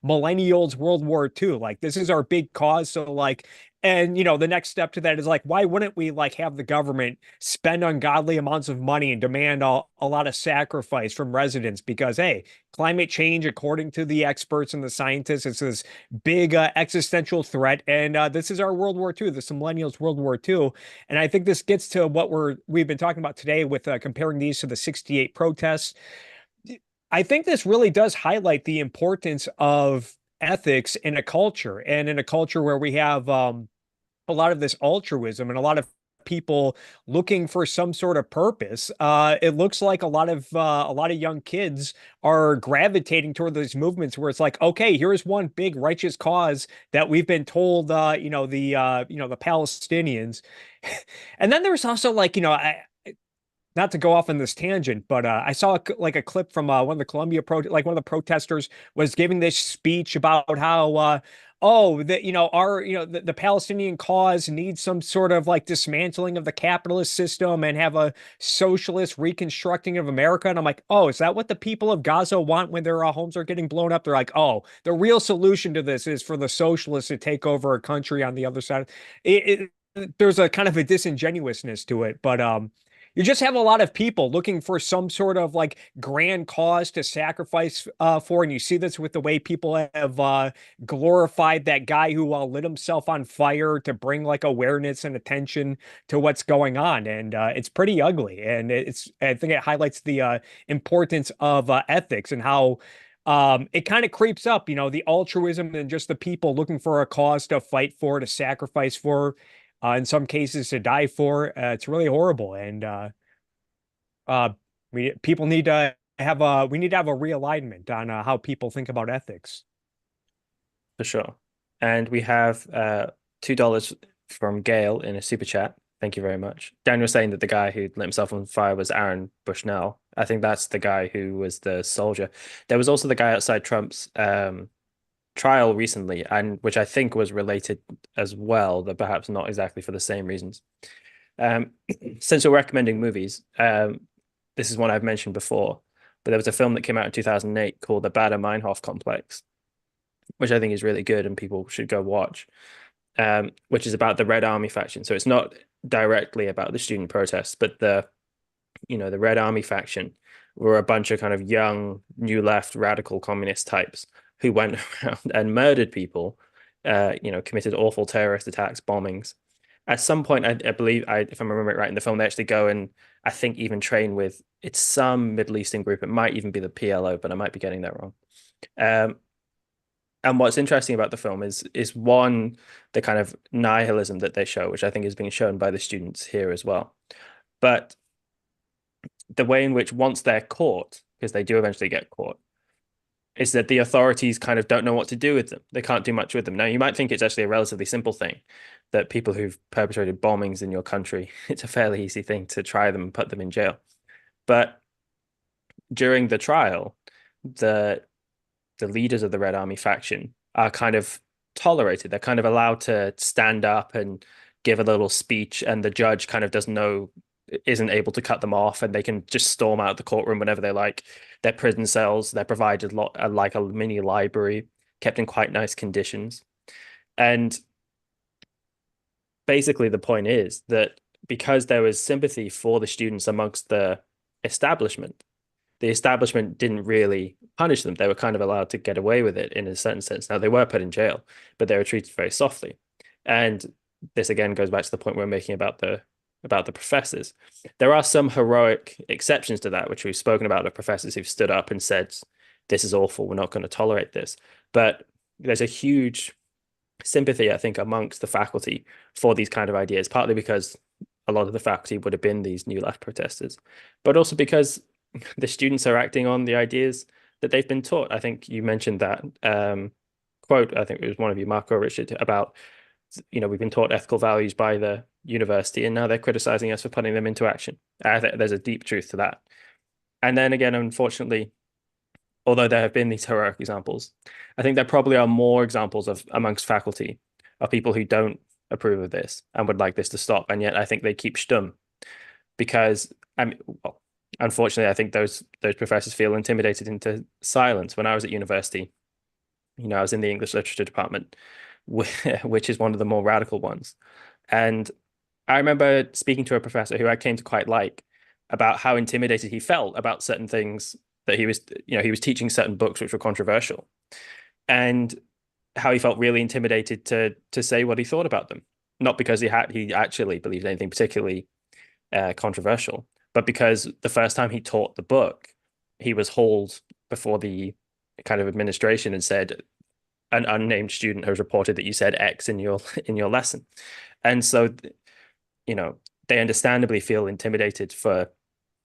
millennials World War II. Like, this is our big cause. So like, and you know, the next step to that is like, why wouldn't we like have the government spend ungodly amounts of money and demand a lot of sacrifice from residents? Because hey, climate change, according to the experts and the scientists, it's this big existential threat. And this is our World War II, this millennials World War II. And I think this gets to what we've been talking about today with comparing these to the '68 protests. I think this really does highlight the importance of ethics in a culture, and in a culture where we have a lot of this altruism and a lot of people looking for some sort of purpose. It looks like a lot of young kids are gravitating toward these movements where it's like, okay, here's one big righteous cause that we've been told, the Palestinians. And then there's also like, not to go off on this tangent, but I saw like a clip from one of the one of the protesters was giving this speech about how the Palestinian cause needs some sort of like dismantling of the capitalist system and have a socialist reconstructing of America. And I'm like, oh, is that what the people of Gaza want when their homes are getting blown up? They're like, oh, the real solution to this is for the socialists to take over a country on the other side. There's a kind of a disingenuousness to it, but you just have a lot of people looking for some sort of like grand cause to sacrifice for. And you see this with the way people have glorified that guy who lit himself on fire to bring like awareness and attention to what's going on. And it's pretty ugly. And I think it highlights the importance of ethics and how it kind of creeps up, the altruism and just the people looking for a cause to fight for, to sacrifice for. In some cases to die for. It's really horrible. And people need to have a realignment on how people think about ethics. For sure. And we have $2 from Gail in a super chat. Thank you very much. Daniel was saying that the guy who lit himself on fire was Aaron Bushnell. I think that's the guy who was the soldier. There was also the guy outside Trump's trial recently, and which I think was related as well, but perhaps not exactly for the same reasons. Since we're recommending movies, this is one I've mentioned before, but there was a film that came out in 2008 called The Baader-Meinhof Complex, which I think is really good and people should go watch, which is about the Red Army faction. So it's not directly about the student protests, but the Red Army faction were a bunch of kind of young, new left, radical communist types who went around and murdered people, committed awful terrorist attacks, bombings. At some point, I believe, if I remember it right, in the film, they actually go and I think even train with, it's some Middle Eastern group. It might even be the PLO, but I might be getting that wrong. And what's interesting about the film is one, the kind of nihilism that they show, which I think is being shown by the students here as well. But the way in which once they're caught, because they do eventually get caught, is that the authorities kind of don't know what to do with them. They can't do much with them. Now, you might think it's actually a relatively simple thing, that people who've perpetrated bombings in your country, it's a fairly easy thing to try them and put them in jail. But during the trial, the leaders of the Red Army faction are kind of tolerated. They're kind of allowed to stand up and give a little speech, and the judge kind of isn't able to cut them off, and they can just storm out the courtroom whenever they like. Their prison cells, they're provided like a mini library, kept in quite nice conditions. And basically the point is that because there was sympathy for the students amongst the establishment didn't really punish them. They were kind of allowed to get away with it in a certain sense. Now, they were put in jail, but they were treated very softly. And this again goes back to the point we're making about the professors. There are some heroic exceptions to that, which we've spoken about, of professors who've stood up and said, this is awful, we're not going to tolerate this. But there's a huge sympathy, I think, amongst the faculty for these kind of ideas, partly because a lot of the faculty would have been these new left protesters, but also because the students are acting on the ideas that they've been taught. I think you mentioned that quote, I think it was one of you, Mark or Richard, about, we've been taught ethical values by the university, and now they're criticizing us for putting them into action. I think there's a deep truth to that. And then again, unfortunately, although there have been these heroic examples, I think there probably are more examples amongst faculty of people who don't approve of this and would like this to stop. And yet I think they keep stum because, unfortunately, I think those professors feel intimidated into silence. When I was at university, I was in the English literature department, which is one of the more radical ones. And I remember speaking to a professor who I came to quite like about how intimidated he felt about certain things that he was teaching certain books which were controversial, and how he felt really intimidated to say what he thought about them. Not because he actually believed anything particularly controversial, but because the first time he taught the book, he was hauled before the kind of administration and said, an unnamed student has reported that you said X in your lesson. And so, they understandably feel intimidated for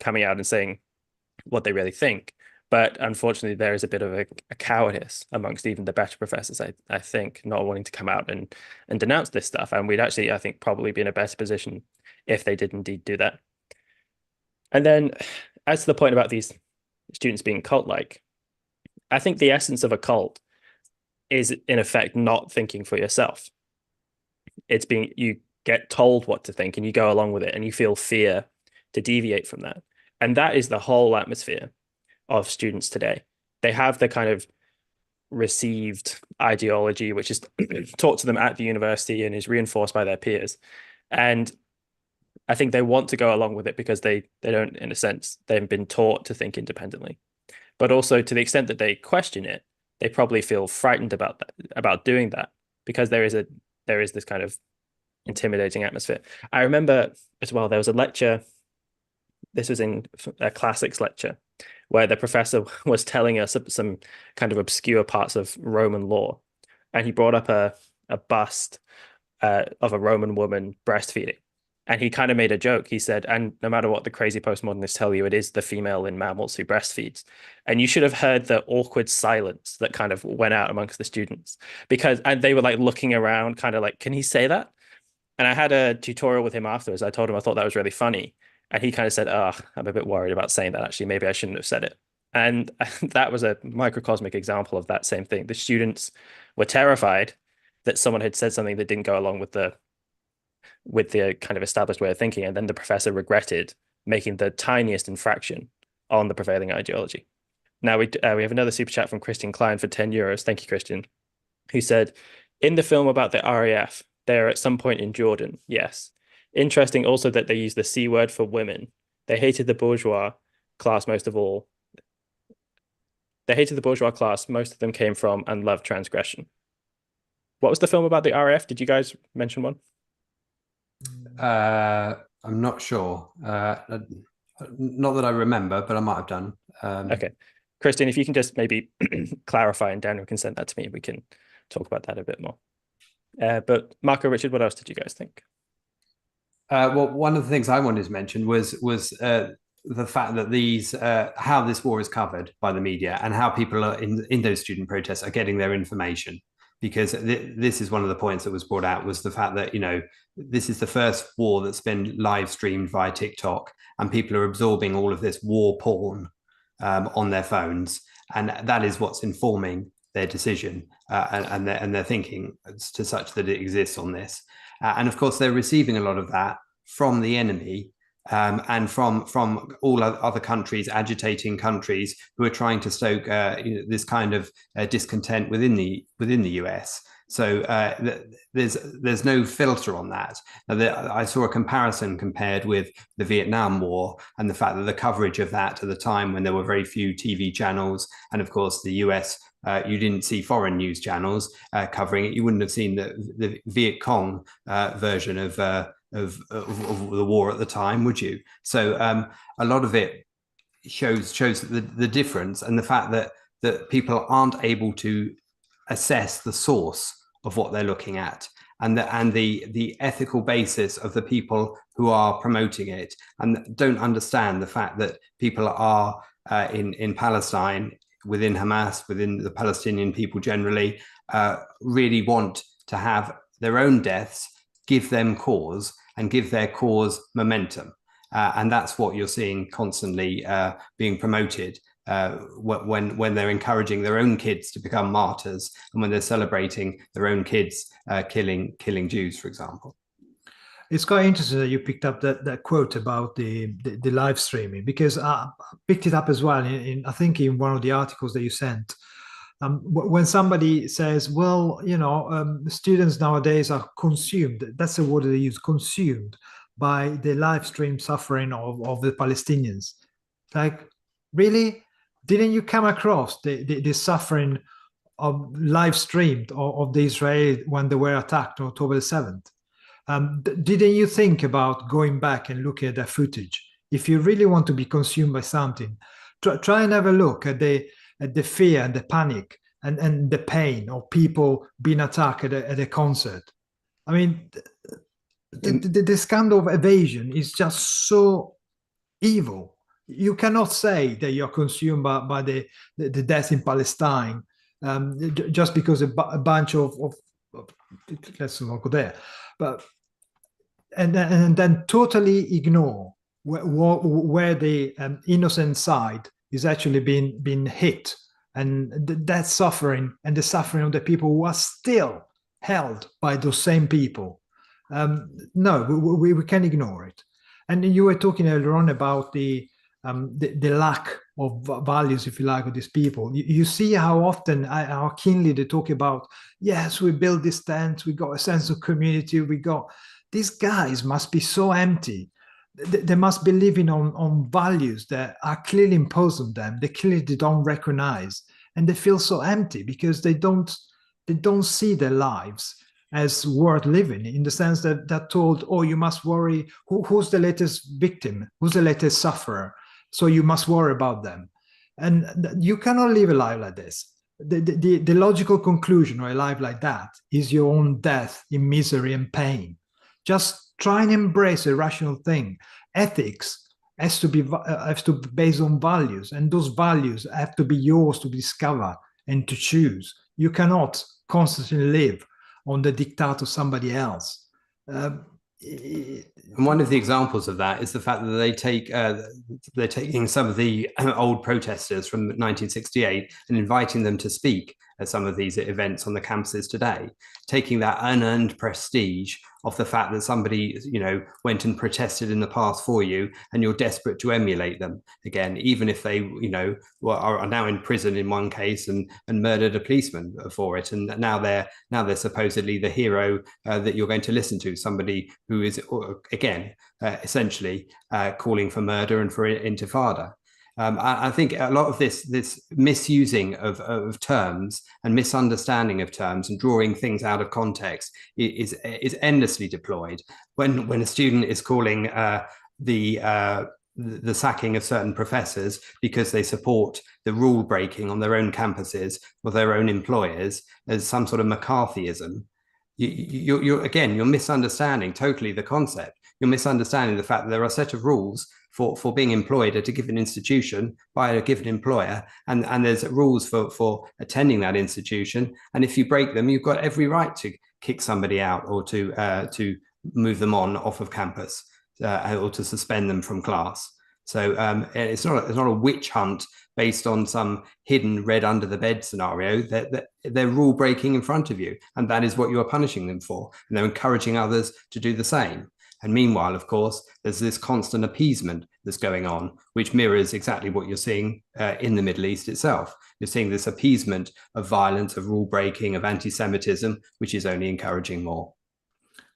coming out and saying what they really think. But unfortunately, there is a bit of a cowardice amongst even the better professors, I think, not wanting to come out and denounce this stuff. And we'd actually, I think, probably be in a better position if they did indeed do that. And then as to the point about these students being cult-like, I think the essence of a cult is, in effect, not thinking for yourself. It's you get told what to think and you go along with it, and you feel fear to deviate from that. And that is the whole atmosphere of students today. They have the kind of received ideology, which is taught to them at the university and is reinforced by their peers. And I think they want to go along with it because they don't, in a sense, they've been taught to think independently. But also, to the extent that they question it, they probably feel frightened about doing that, because there is this kind of intimidating atmosphere. I remember as well, there was a lecture, this was in a classics lecture, where the professor was telling us some kind of obscure parts of Roman law. And he brought up a bust of a Roman woman breastfeeding. And he kind of made a joke. He said, and no matter what the crazy postmodernists tell you, it is the female in mammals who breastfeeds. And you should have heard the awkward silence that kind of went out amongst the students, and they were like looking around, kind of like, can he say that? And I had a tutorial with him afterwards. I told him I thought that was really funny. And he kind of said, I'm a bit worried about saying that. Actually, maybe I shouldn't have said it. And that was a microcosmic example of that same thing. The students were terrified that someone had said something that didn't go along with the kind of established way of thinking. And then the professor regretted making the tiniest infraction on the prevailing ideology. Now we have another super chat from Christian Klein for 10 euros. Thank you, Christian. Who said, in the film about the RAF, they are at some point in Jordan. Yes. Interesting also that they use the C word for women. They hated the bourgeois class most of all. They hated the bourgeois class most of them came from, and loved transgression. What was the film about the RAF? Did you guys mention one? I'm not sure. Not that I remember, but I might have done. Okay. Christian, if you can just maybe clarify, and Daniel can send that to me, we can talk about that a bit more. But Marco, Richard, what else did you guys think? Well, one of the things I wanted to mention was the fact that these how this war is covered by the media and how people are in those student protests are getting their information, because this is one of the points that was brought out, was the fact that, you know, this is the first war that's been live streamed via TikTok, and people are absorbing all of this war porn on their phones, and that is what's informing their decision and their thinking to such that it exists on this. And of course, they're receiving a lot of that from the enemy, and from all other countries, agitating countries who are trying to stoke this kind of discontent within the US. So there's no filter on that. I saw a comparison compared with the Vietnam War and the fact that the coverage of that at the time, when there were very few TV channels, and of course the US, you didn't see foreign news channels covering it. You wouldn't have seen the Viet Cong version of the war at the time, would you? So a lot of it shows the difference, and the fact that people aren't able to assess the source of what they're looking at, and the ethical basis of the people who are promoting it, and don't understand the fact that people are in Palestine, within Hamas, within the Palestinian people generally, really want to have their own deaths give them cause and give their cause momentum. And that's what you're seeing constantly being promoted when they're encouraging their own kids to become martyrs, and when they're celebrating their own kids killing Jews, for example. It's quite interesting that you picked up that quote about the live streaming, because I picked it up as well I think in one of the articles that you sent. When somebody says, well, you know, students nowadays are consumed, that's the word they use, consumed by the live stream suffering of the Palestinians. Like, really? Didn't you come across the suffering of live streamed of the Israelis when they were attacked on October the 7th? Didn't you think about going back and looking at that footage? If you really want to be consumed by something, try and have a look at the fear and the panic and the pain of people being attacked at a concert. I mean, this kind of evasion is just so evil. You cannot say that you're consumed by the death in Palestine just because a bunch of let's not go there, but and then totally ignore where the innocent side is actually being hit, and that suffering and the suffering of the people who are still held by those same people. No, we can ignore it. And you were talking earlier on about the lack of values, if you like, of these people. You see how often, how keenly they talk about, yes, we built this tent, we got a sense of community, these guys must be so empty. They must be living on values that are clearly imposed on them. They don't recognize, and they feel so empty because they don't see their lives as worth living, in the sense that they're told, oh, you must worry, who's the latest victim, who's the latest sufferer, so you must worry about them. And you cannot live a life like this. The logical conclusion of a life like that is your own death in misery and pain. Just try and embrace a rational thing. Ethics has to be based on values, and those values have to be yours to discover and to choose. You cannot constantly live on the diktat of somebody else. And one of the examples of that is the fact that they're taking some of the old protesters from 1968 and inviting them to speak at some of these events on the campuses today, taking that unearned prestige of the fact that somebody, you know, went and protested in the past for you, and you're desperate to emulate them again, even if they, you know, are now in prison in one case and murdered a policeman for it, and now they're supposedly the hero that you're going to listen to, somebody who is again essentially calling for murder and for intifada. I think a lot of this misusing of terms and misunderstanding of terms and drawing things out of context is endlessly deployed. When a student is calling the sacking of certain professors because they support the rule breaking on their own campuses or their own employers as some sort of McCarthyism, you're misunderstanding totally the concept. You're misunderstanding the fact that there are a set of rules for being employed at a given institution by a given employer, and there's rules for attending that institution. And if you break them, you've got every right to kick somebody out or to move them on off of campus or to suspend them from class. So it's not a witch hunt based on some hidden red under the bed scenario. They're rule breaking in front of you, and that is what you are punishing them for. And they're encouraging others to do the same. And meanwhile, of course, there's this constant appeasement that's going on, which mirrors exactly what you're seeing in the Middle East itself. You're seeing this appeasement of violence, of rule breaking, of anti-Semitism, which is only encouraging more.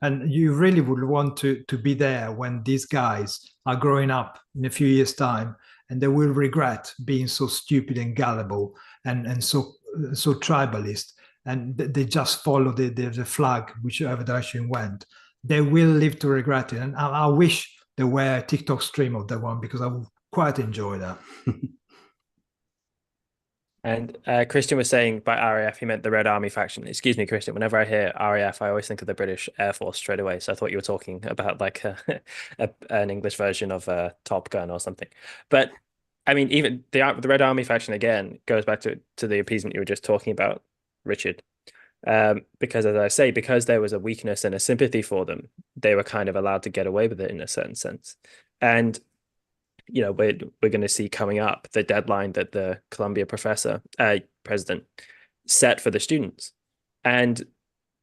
And you really would want to be there when these guys are growing up in a few years' time, and they will regret being so stupid and gullible and so tribalist, and they just follow the flag whichever direction went. They will live to regret it. And I wish there were a TikTok stream of that one, because I would quite enjoy that. And Christian was saying by RAF, he meant the Red Army faction. Excuse me, Christian. Whenever I hear RAF, I always think of the British Air Force straight away. So I thought you were talking about like an English version of Top Gun or something. But I mean, even the Red Army faction, again, goes back to the appeasement you were just talking about, Richard. Because, as I say, because there was a weakness and a sympathy for them, they were kind of allowed to get away with it in a certain sense. And you know, we're going to see coming up the deadline that the Columbia president set for the students. And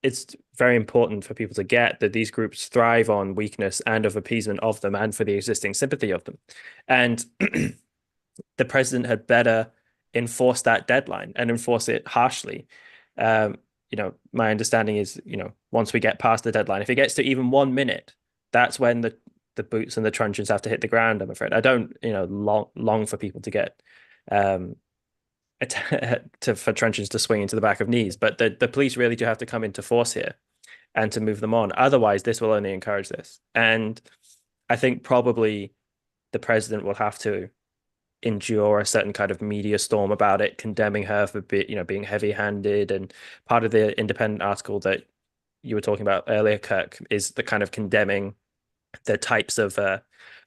it's very important for people to get that these groups thrive on weakness and of appeasement of them and for the existing sympathy of them. And the president had better enforce that deadline and enforce it harshly. You know, my understanding is, you know, once we get past the deadline, if it gets to even 1 minute, that's when the boots and the truncheons have to hit the ground, I'm afraid. I don't, you know, long for people to get for truncheons to swing into the back of knees, but the police really do have to come into force here and to move them on. Otherwise, this will only encourage this. And I think probably the president will have to endure a certain kind of media storm about it, condemning her for being heavy-handed. And part of the Independent article that you were talking about earlier, Kirk, is the kind of condemning the types of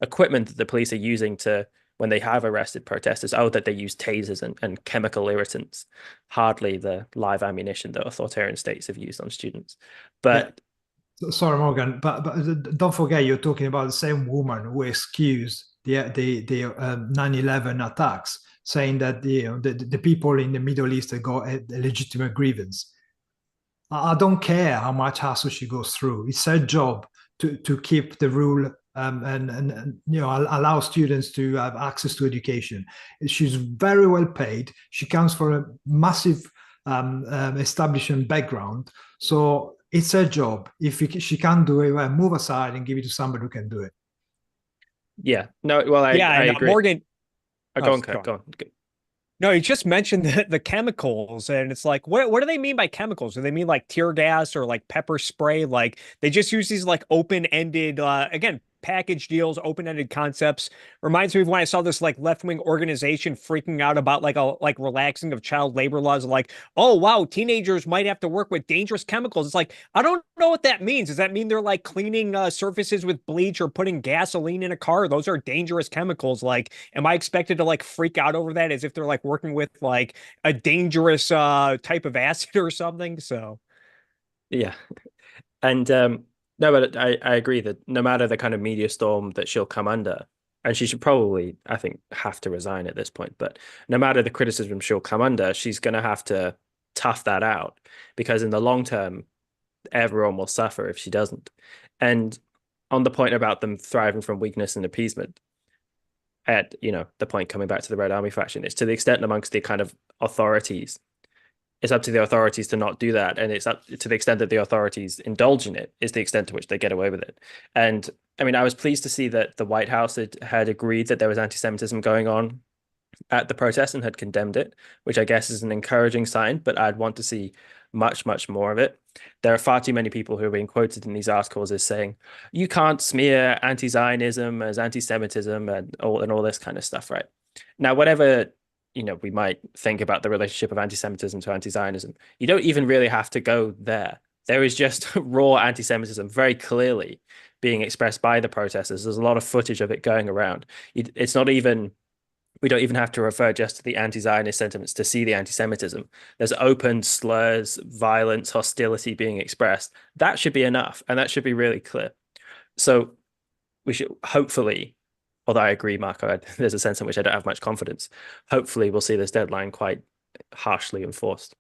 equipment that the police are using to when they have arrested protesters. Oh, that they use tasers and chemical irritants, hardly the live ammunition that authoritarian states have used on students. But yeah. Sorry, Morgan, but don't forget, you're talking about the same woman who excused the 9/11 attacks, saying that the people in the Middle East have got a legitimate grievance. I don't care how much hassle she goes through. It's her job to keep the rule and you know, allow students to have access to education. She's very well paid. She comes from a massive establishment background, so it's her job. If she can't do it, well, move aside and give it to somebody who can do it. Yeah. No. Well, I agree. Morgan. Go on, Kirk. Go on. No, you just mentioned the chemicals, and it's like, what do they mean by chemicals? Do they mean like tear gas or like pepper spray? Like they just use these like open-ended, again, package deals, open-ended concepts. Reminds me of when I saw this like left-wing organization freaking out about like relaxing of child labor laws. Like, oh wow, teenagers might have to work with dangerous chemicals. It's like, I don't know what that means. Does that mean they're like cleaning surfaces with bleach or putting gasoline in a car? Those are dangerous chemicals. Like, am I expected to like freak out over that as if they're like working with like a dangerous type of acid or something? So yeah. And no, but I agree that no matter the kind of media storm that she'll come under, and she should probably, I think, have to resign at this point, but no matter the criticism she'll come under, she's going to have to tough that out, because in the long term, everyone will suffer if she doesn't. And on the point about them thriving from weakness and appeasement, at, you know, the point coming back to the Red Army faction, it's to the extent amongst the kind of authorities, it's up to the authorities to not do that. And it's up to the extent that the authorities indulge in it is the extent to which they get away with it. And I mean, I was pleased to see that the White House had agreed that there was anti-Semitism going on at the protest and had condemned it, which I guess is an encouraging sign, but I'd want to see much, much more of it. There are far too many people who are being quoted in these articles as saying, you can't smear anti-Zionism as anti-Semitism and all this kind of stuff, right? Now, whatever, you know, we might think about the relationship of anti-Semitism to anti-Zionism, you don't even really have to go there. There is just raw anti-Semitism very clearly being expressed by the protesters. There's a lot of footage of it going around. It's not even, we don't even have to refer just to the anti-Zionist sentiments to see the anti-Semitism. There's open slurs, violence, hostility being expressed. That should be enough, and that should be really clear. So we should hopefully, although I agree, Marco, there's a sense in which I don't have much confidence. Hopefully we'll see this deadline quite harshly enforced.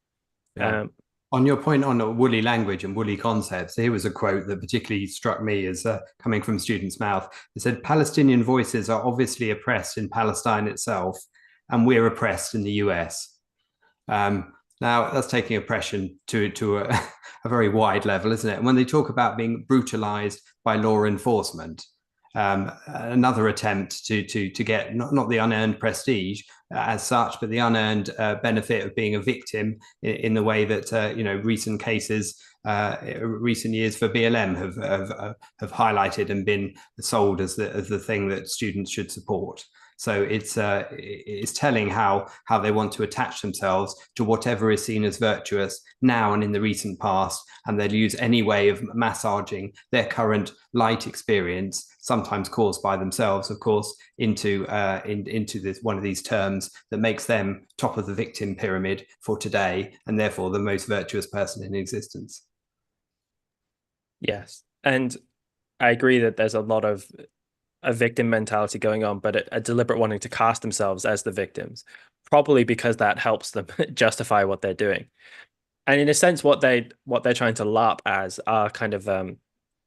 Yeah. On your point on woolly language and woolly concepts, here was a quote that particularly struck me as coming from a student's mouth. It said, Palestinian voices are obviously oppressed in Palestine itself, and we're oppressed in the US. Now, that's taking oppression to a very wide level, isn't it? And when they talk about being brutalized by law enforcement, another attempt to get not the unearned prestige as such, but the unearned benefit of being a victim in the way that recent cases, recent years for BLM have highlighted and been sold as the thing that students should support. So it's telling how they want to attach themselves to whatever is seen as virtuous now and in the recent past, and they'll use any way of massaging their current light experience, sometimes caused by themselves, of course, into this one of these terms that makes them top of the victim pyramid for today, and therefore the most virtuous person in existence. Yes, and I agree that there's a lot of a victim mentality going on, but a deliberate wanting to cast themselves as the victims, probably because that helps them justify what they're doing. And in a sense, what they're trying to LARP as are kind of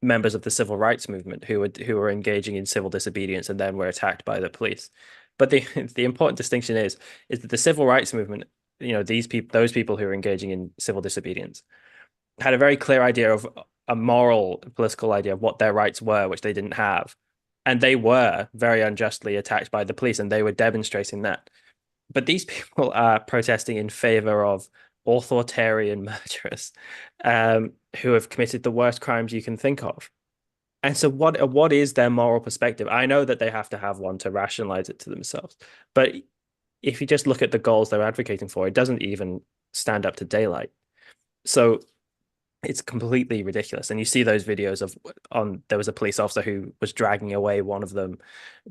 members of the civil rights movement who were engaging in civil disobedience and then were attacked by the police. But the important distinction is that the civil rights movement, those people who are engaging in civil disobedience, had a very clear idea of a moral, political idea of what their rights were, which they didn't have. And they were very unjustly attacked by the police, and they were demonstrating that. But these people are protesting in favor of authoritarian murderers who have committed the worst crimes you can think of. And so what is their moral perspective? I know that they have to have one to rationalize it to themselves. But if you just look at the goals they're advocating for, it doesn't even stand up to daylight. So it's completely ridiculous. And you see those videos there was a police officer who was dragging away one of them.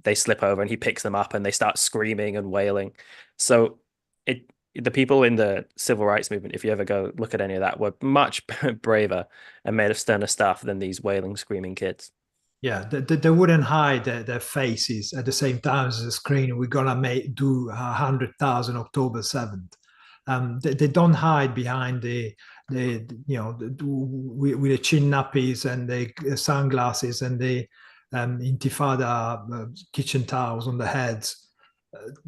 They slip over and he picks them up and they start screaming and wailing. So the people in the civil rights movement, if you ever go look at any of that, were much braver and made of sterner stuff than these wailing, screaming kids. Yeah, they wouldn't hide their faces at the same time as the screen. We're gonna do 100,000 October 7th. They don't hide behind with the chin nappies and the sunglasses and the Intifada kitchen towels on the heads.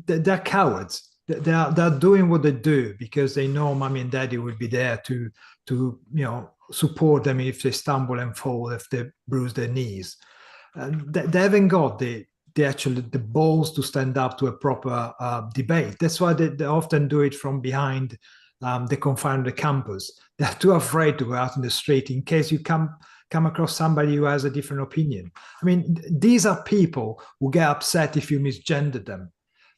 They're cowards. They're doing what they do because they know mommy and daddy will be there to support them if they stumble and fall, if they bruise their knees. They haven't got the balls to stand up to a proper debate. That's why they often do it from behind the confine of the campus. They're too afraid to go out in the street in case you come across somebody who has a different opinion. I mean, these are people who get upset if you misgender them.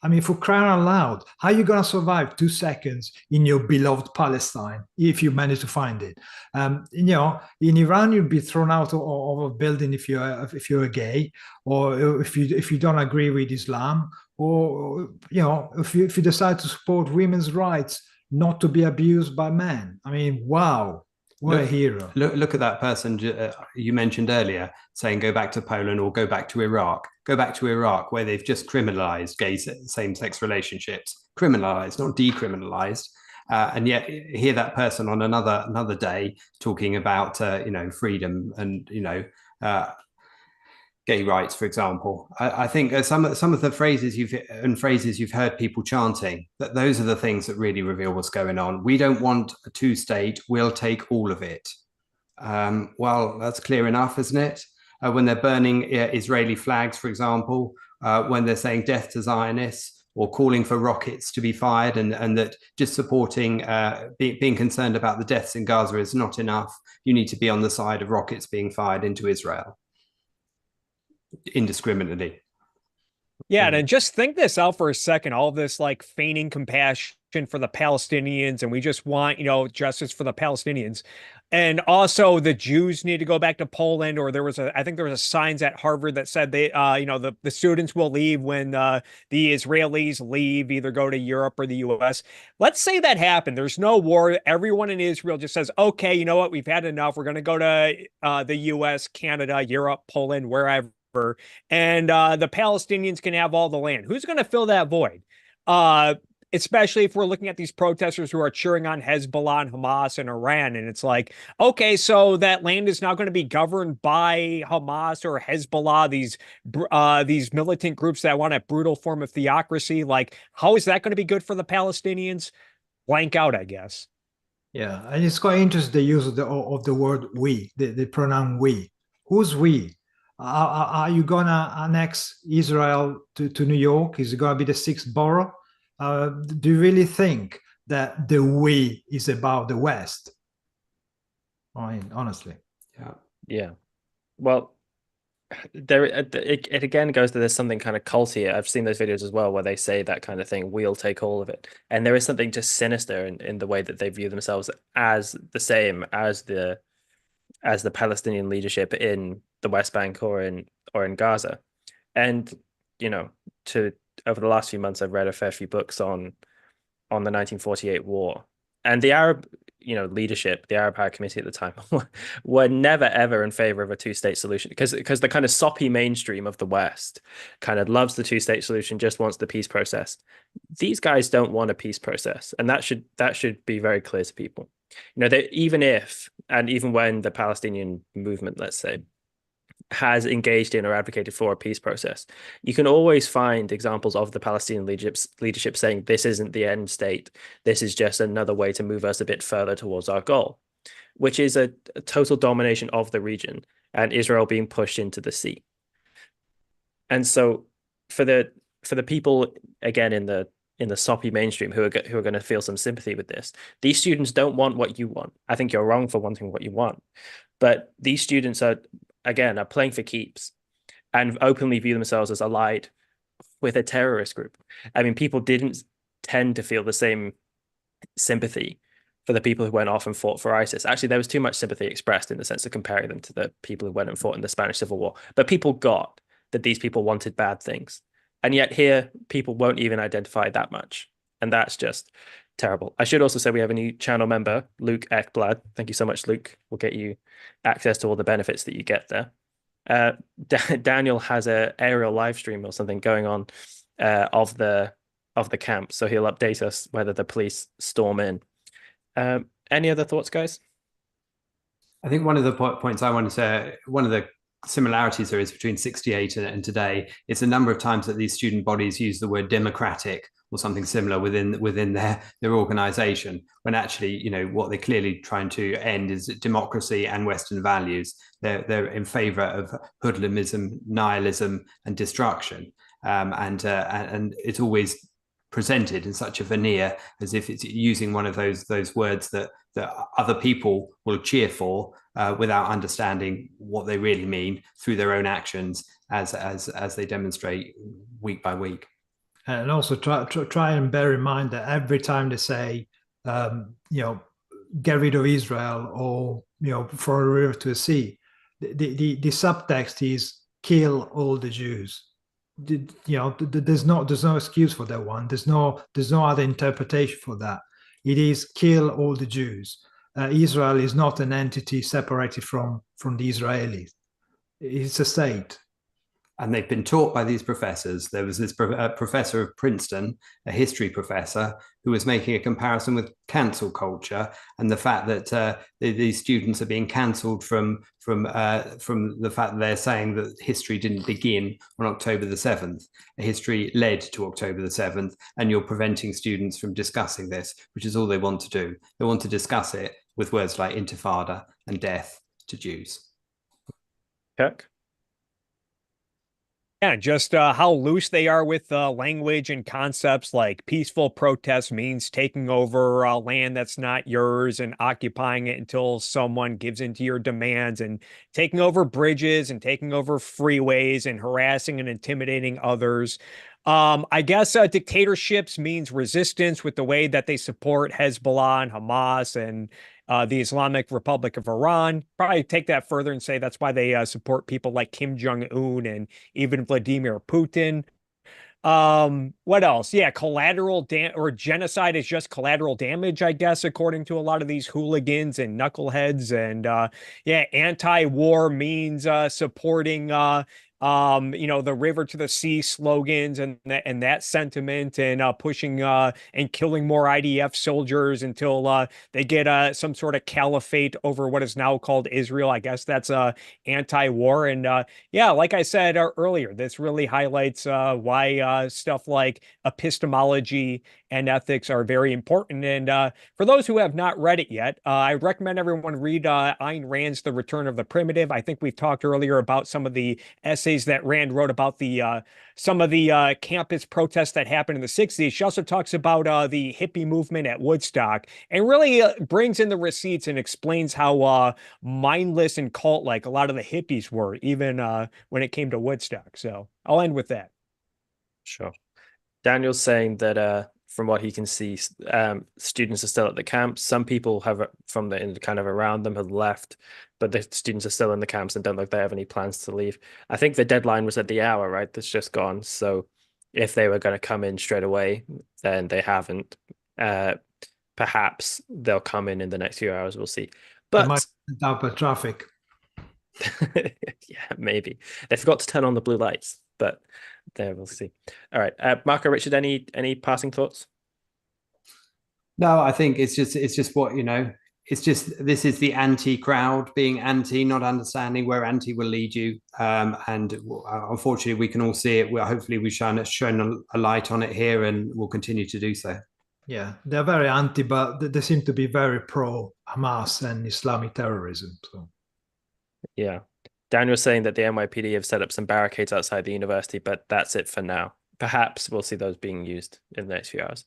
I mean, for crying out loud, how are you going to survive 2 seconds in your beloved Palestine if you manage to find it? In Iran, you'd be thrown out of a building if you're gay, or if you don't agree with Islam, or if you decide to support women's rights not to be abused by men. I mean, wow. What a hero. Look at that person you mentioned earlier saying go back to Poland or go back to Iraq. Go back to Iraq where they've just criminalized gay same-sex relationships. Criminalized, not decriminalized. And yet hear that person on another day talking about freedom and gay rights, for example. I think some of the phrases you've heard people chanting, that those are the things that really reveal what's going on. We don't want a two-state, we'll take all of it. Well, that's clear enough, isn't it? When they're burning Israeli flags, for example, when they're saying death to Zionists, or calling for rockets to be fired, and that just supporting, being concerned about the deaths in Gaza is not enough. You need to be on the side of rockets being fired into Israel indiscriminately. Yeah, and then just think this out for a second. All of this like feigning compassion for the Palestinians, and we just want, justice for the Palestinians. And also the Jews need to go back to Poland, or I think there was a signs at Harvard that said the students will leave when the Israelis leave, either go to Europe or the US. Let's say that happened. There's no war. Everyone in Israel just says, okay, you know what? We've had enough. We're going to go to the US, Canada, Europe, Poland, wherever, and the Palestinians can have all the land. Who's going to fill that void? Especially if we're looking at these protesters who are cheering on Hezbollah and Hamas and Iran. And it's like, okay, so that land is now going to be governed by Hamas or Hezbollah, these militant groups that want a brutal form of theocracy. Like, how is that going to be good for the Palestinians? Blank out, I guess. Yeah, and it's quite interesting the use of the word we, the pronoun we. Who's we? Are you gonna annex Israel to New York? Is it gonna be the sixth borough? Do you really think that the we is about the West? I mean, honestly. Yeah. Well, it again goes to there's something kind of culty. I've seen those videos as well where they say that kind of thing, we'll take all of it. And there is something just sinister in the way that they view themselves as the same as the Palestinian leadership in the West Bank or in Gaza. And over the last few months, I've read a fair few books on the 1948 war, and the Arab leadership, the Arab Power Committee at the time, were never ever in favor of a two-state solution, because the kind of soppy mainstream of the West kind of loves the two-state solution, just wants the peace process. These guys don't want a peace process, and that should be very clear to people. Even when the Palestinian movement, let's say, has engaged in or advocated for a peace process, you can always find examples of the Palestinian leadership saying this isn't the end state, this is just another way to move us a bit further towards our goal, which is a total domination of the region and Israel being pushed into the sea. And so for the people, again, in the soppy mainstream who are going to feel some sympathy with this, these students don't want what you want. I think you're wrong for wanting what you want, but these students are playing for keeps and openly view themselves as allied with a terrorist group. I mean, people didn't tend to feel the same sympathy for the people who went off and fought for ISIS. Actually, there was too much sympathy expressed in the sense of comparing them to the people who went and fought in the Spanish Civil War. But people got that these people wanted bad things. And yet here, people won't even identify that much. And that's just terrible. I should also say we have a new channel member, Luke Ekblad. Thank you so much, Luke. We'll get you access to all the benefits that you get there. Daniel has a aerial live stream or something going on of the camp, so he'll update us whether the police storm in. Any other thoughts, guys? I think one of the points I want to say, one of the similarities there is between 68 and today, it's a number of times that these student bodies use the word democratic or something similar within their organization, when actually, what they're clearly trying to end is democracy and Western values. They're in favor of hoodlumism, nihilism, and destruction. And it's always presented in such a veneer as if it's using one of those words that other people will cheer for without understanding what they really mean through their own actions as they demonstrate week by week. And also try and bear in mind that every time they say, get rid of Israel or, throw a river to the sea, the subtext is kill all the Jews. There's no excuse for that one. There's no other interpretation for that. It is kill all the Jews. Israel is not an entity separated from the Israelis. It's a state. And they've been taught by these professors. There was this professor of Princeton, a history professor, who was making a comparison with cancel culture and the fact that these students are being cancelled from the fact that they're saying that history didn't begin on October the 7th. History led to October the 7th, and you're preventing students from discussing this, which is all they want to do. They want to discuss it with words like Intifada and death to Jews. Kirk? Yeah, just how loose they are with language and concepts like peaceful protest means taking over land that's not yours and occupying it until someone gives into your demands, and taking over bridges and taking over freeways and harassing and intimidating others. I guess dictatorships means resistance with the way that they support Hezbollah and Hamas and the Islamic Republic of Iran. Probably take that further and say that's why they support people like Kim Jong-un and even Vladimir Putin. What else? Yeah, collateral or genocide is just collateral damage, I guess, according to a lot of these hooligans and knuckleheads. And yeah, anti-war means supporting the river to the sea slogans and that sentiment, and pushing and killing more IDF soldiers until they get some sort of caliphate over what is now called Israel. I guess that's anti-war. And yeah, like I said earlier, this really highlights why stuff like epistemology and ethics are very important. And for those who have not read it yet, I recommend everyone read Ayn Rand's The Return of the Primitive. I think we've talked earlier about some of the essays that Rand wrote about the some of the campus protests that happened in the 60s. She also talks about the hippie movement at Woodstock, and really brings in the receipts and explains how mindless and cult-like a lot of the hippies were, even when it came to Woodstock. So I'll end with that. Sure. Daniel's saying that from what he can see, students are still at the camps. Some people have from the kind of around them have left, but the students are still in the camps and don't look like they have any plans to leave. I think the deadline was at the hour, right? That's just gone. So if they were going to come in straight away, then they haven't. Perhaps they'll come in the next few hours. We'll see. But they might stop at traffic. Yeah, maybe they forgot to turn on the blue lights, but there we'll see. All right, Marco, Richard, any passing thoughts? No, I think it's just what, it's just, this is the anti-crowd being anti, not understanding where anti will lead you. And unfortunately, we can all see it. Hopefully we've shown a light on it here, and we'll continue to do so. Yeah, they're very anti, but they seem to be very pro-Hamas and Islamic terrorism. So, yeah. Daniel was saying that the NYPD have set up some barricades outside the university, but that's it for now. Perhaps we'll see those being used in the next few hours.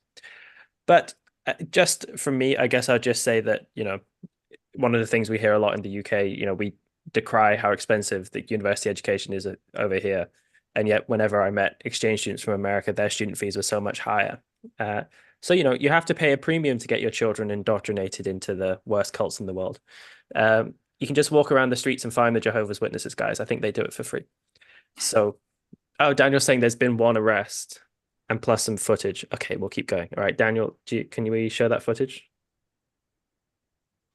But just from me, I guess I'll just say that, one of the things we hear a lot in the UK, we decry how expensive the university education is over here. And yet whenever I met exchange students from America, their student fees were so much higher. So, you have to pay a premium to get your children indoctrinated into the worst cults in the world. You can just walk around the streets and find the Jehovah's Witnesses, guys. I think they do it for free. So, Daniel's saying there's been one arrest and plus some footage. Okay, we'll keep going. All right, Daniel, can we show that footage?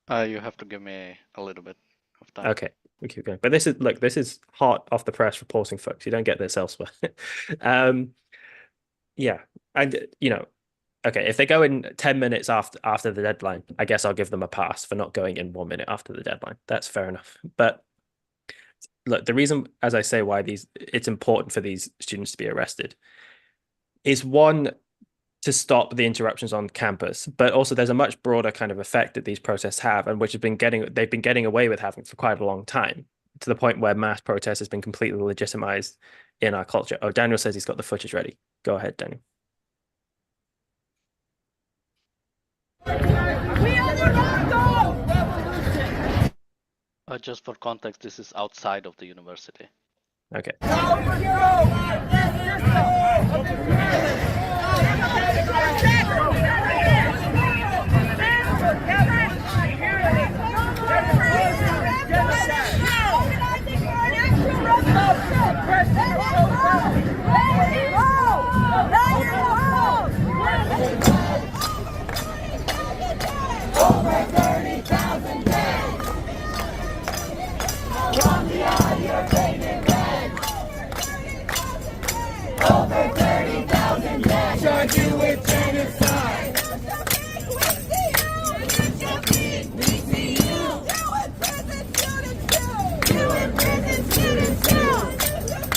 You have to give me a little bit of time. Okay, we keep going. But this is hot off the press reporting, folks. You don't get this elsewhere. Yeah, and okay, if they go in 10 minutes after the deadline, I guess I'll give them a pass for not going in 1 minute after the deadline. That's fair enough. But look, the reason, as I say, why it's important for these students to be arrested is, one, to stop the interruptions on campus, but also there's a much broader kind of effect that these protests have, and which they've been getting away with having for quite a long time, to the point where mass protest has been completely legitimized in our culture. Oh, Daniel says he's got the footage ready. Go ahead, Daniel. Just for context, this is outside of the university. Okay. Over 30,000 dead. Charge you with genocide. We see you. You in prison students too. You in prison students too.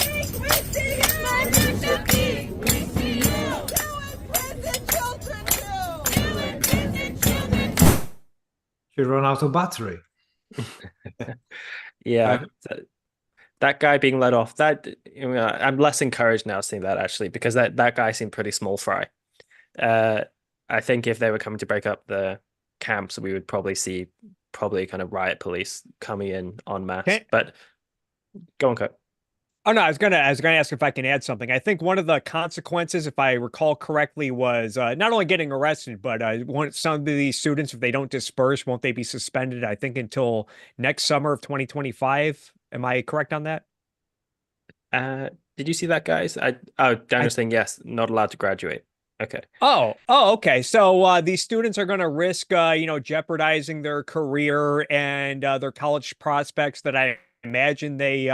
We see you. We see you. You in prison children too. You in prison children too. she ran out of battery. Yeah. that guy being let off, I'm less encouraged now seeing that, actually, because that guy seemed pretty small fry. I think if they were coming to break up the camps, we would probably see kind of riot police coming in en masse. But go on, Kirk. Oh no, I was gonna ask if I can add something. I think one of the consequences, if I recall correctly, was not only getting arrested, but some of these students, if they don't disperse, won't they be suspended? I think until next summer of 2025. Am I correct on that? Did you see that, guys? Daniel's saying yes, not allowed to graduate. Okay. Oh, okay. So these students are going to risk, jeopardizing their career and their college prospects that I imagine they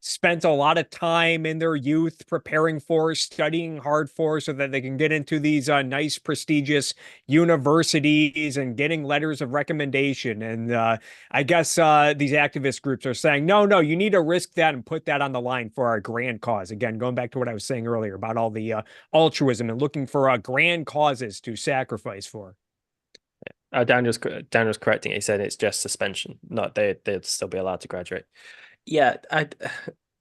spent a lot of time in their youth preparing for, studying hard for, so that they can get into these nice, prestigious universities and getting letters of recommendation. And I guess these activist groups are saying, no, you need to risk that and put that on the line for our grand cause. Again, going back to what I was saying earlier about all the altruism and looking for grand causes to sacrifice for. Daniel's correcting it. He said it's just suspension, not they'd still be allowed to graduate. Yeah,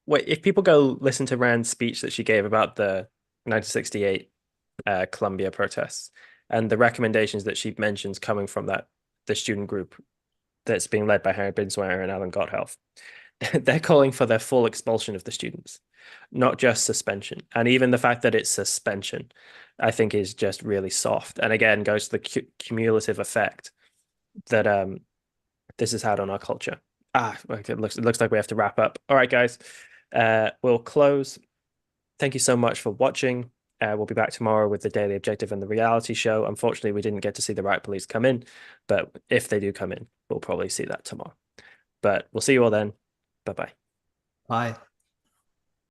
wait, if people go listen to Rand's speech that she gave about the 1968 Columbia protests and the recommendations that she mentions coming from the student group that's being led by Harry Binswanger and Alan Gotthelf, they're calling for their full expulsion of the students, not just suspension. And even the fact that it's suspension, I think, is just really soft. And again, goes to the cumulative effect that this has had on our culture. Okay, it looks like we have to wrap up. All right, guys, we'll close. Thank you so much for watching. We'll be back tomorrow with the Daily Objective and the reality show. Unfortunately, we didn't get to see the riot police come in, but if they do come in, we'll probably see that tomorrow. But we'll see you all then. Bye-bye. Bye.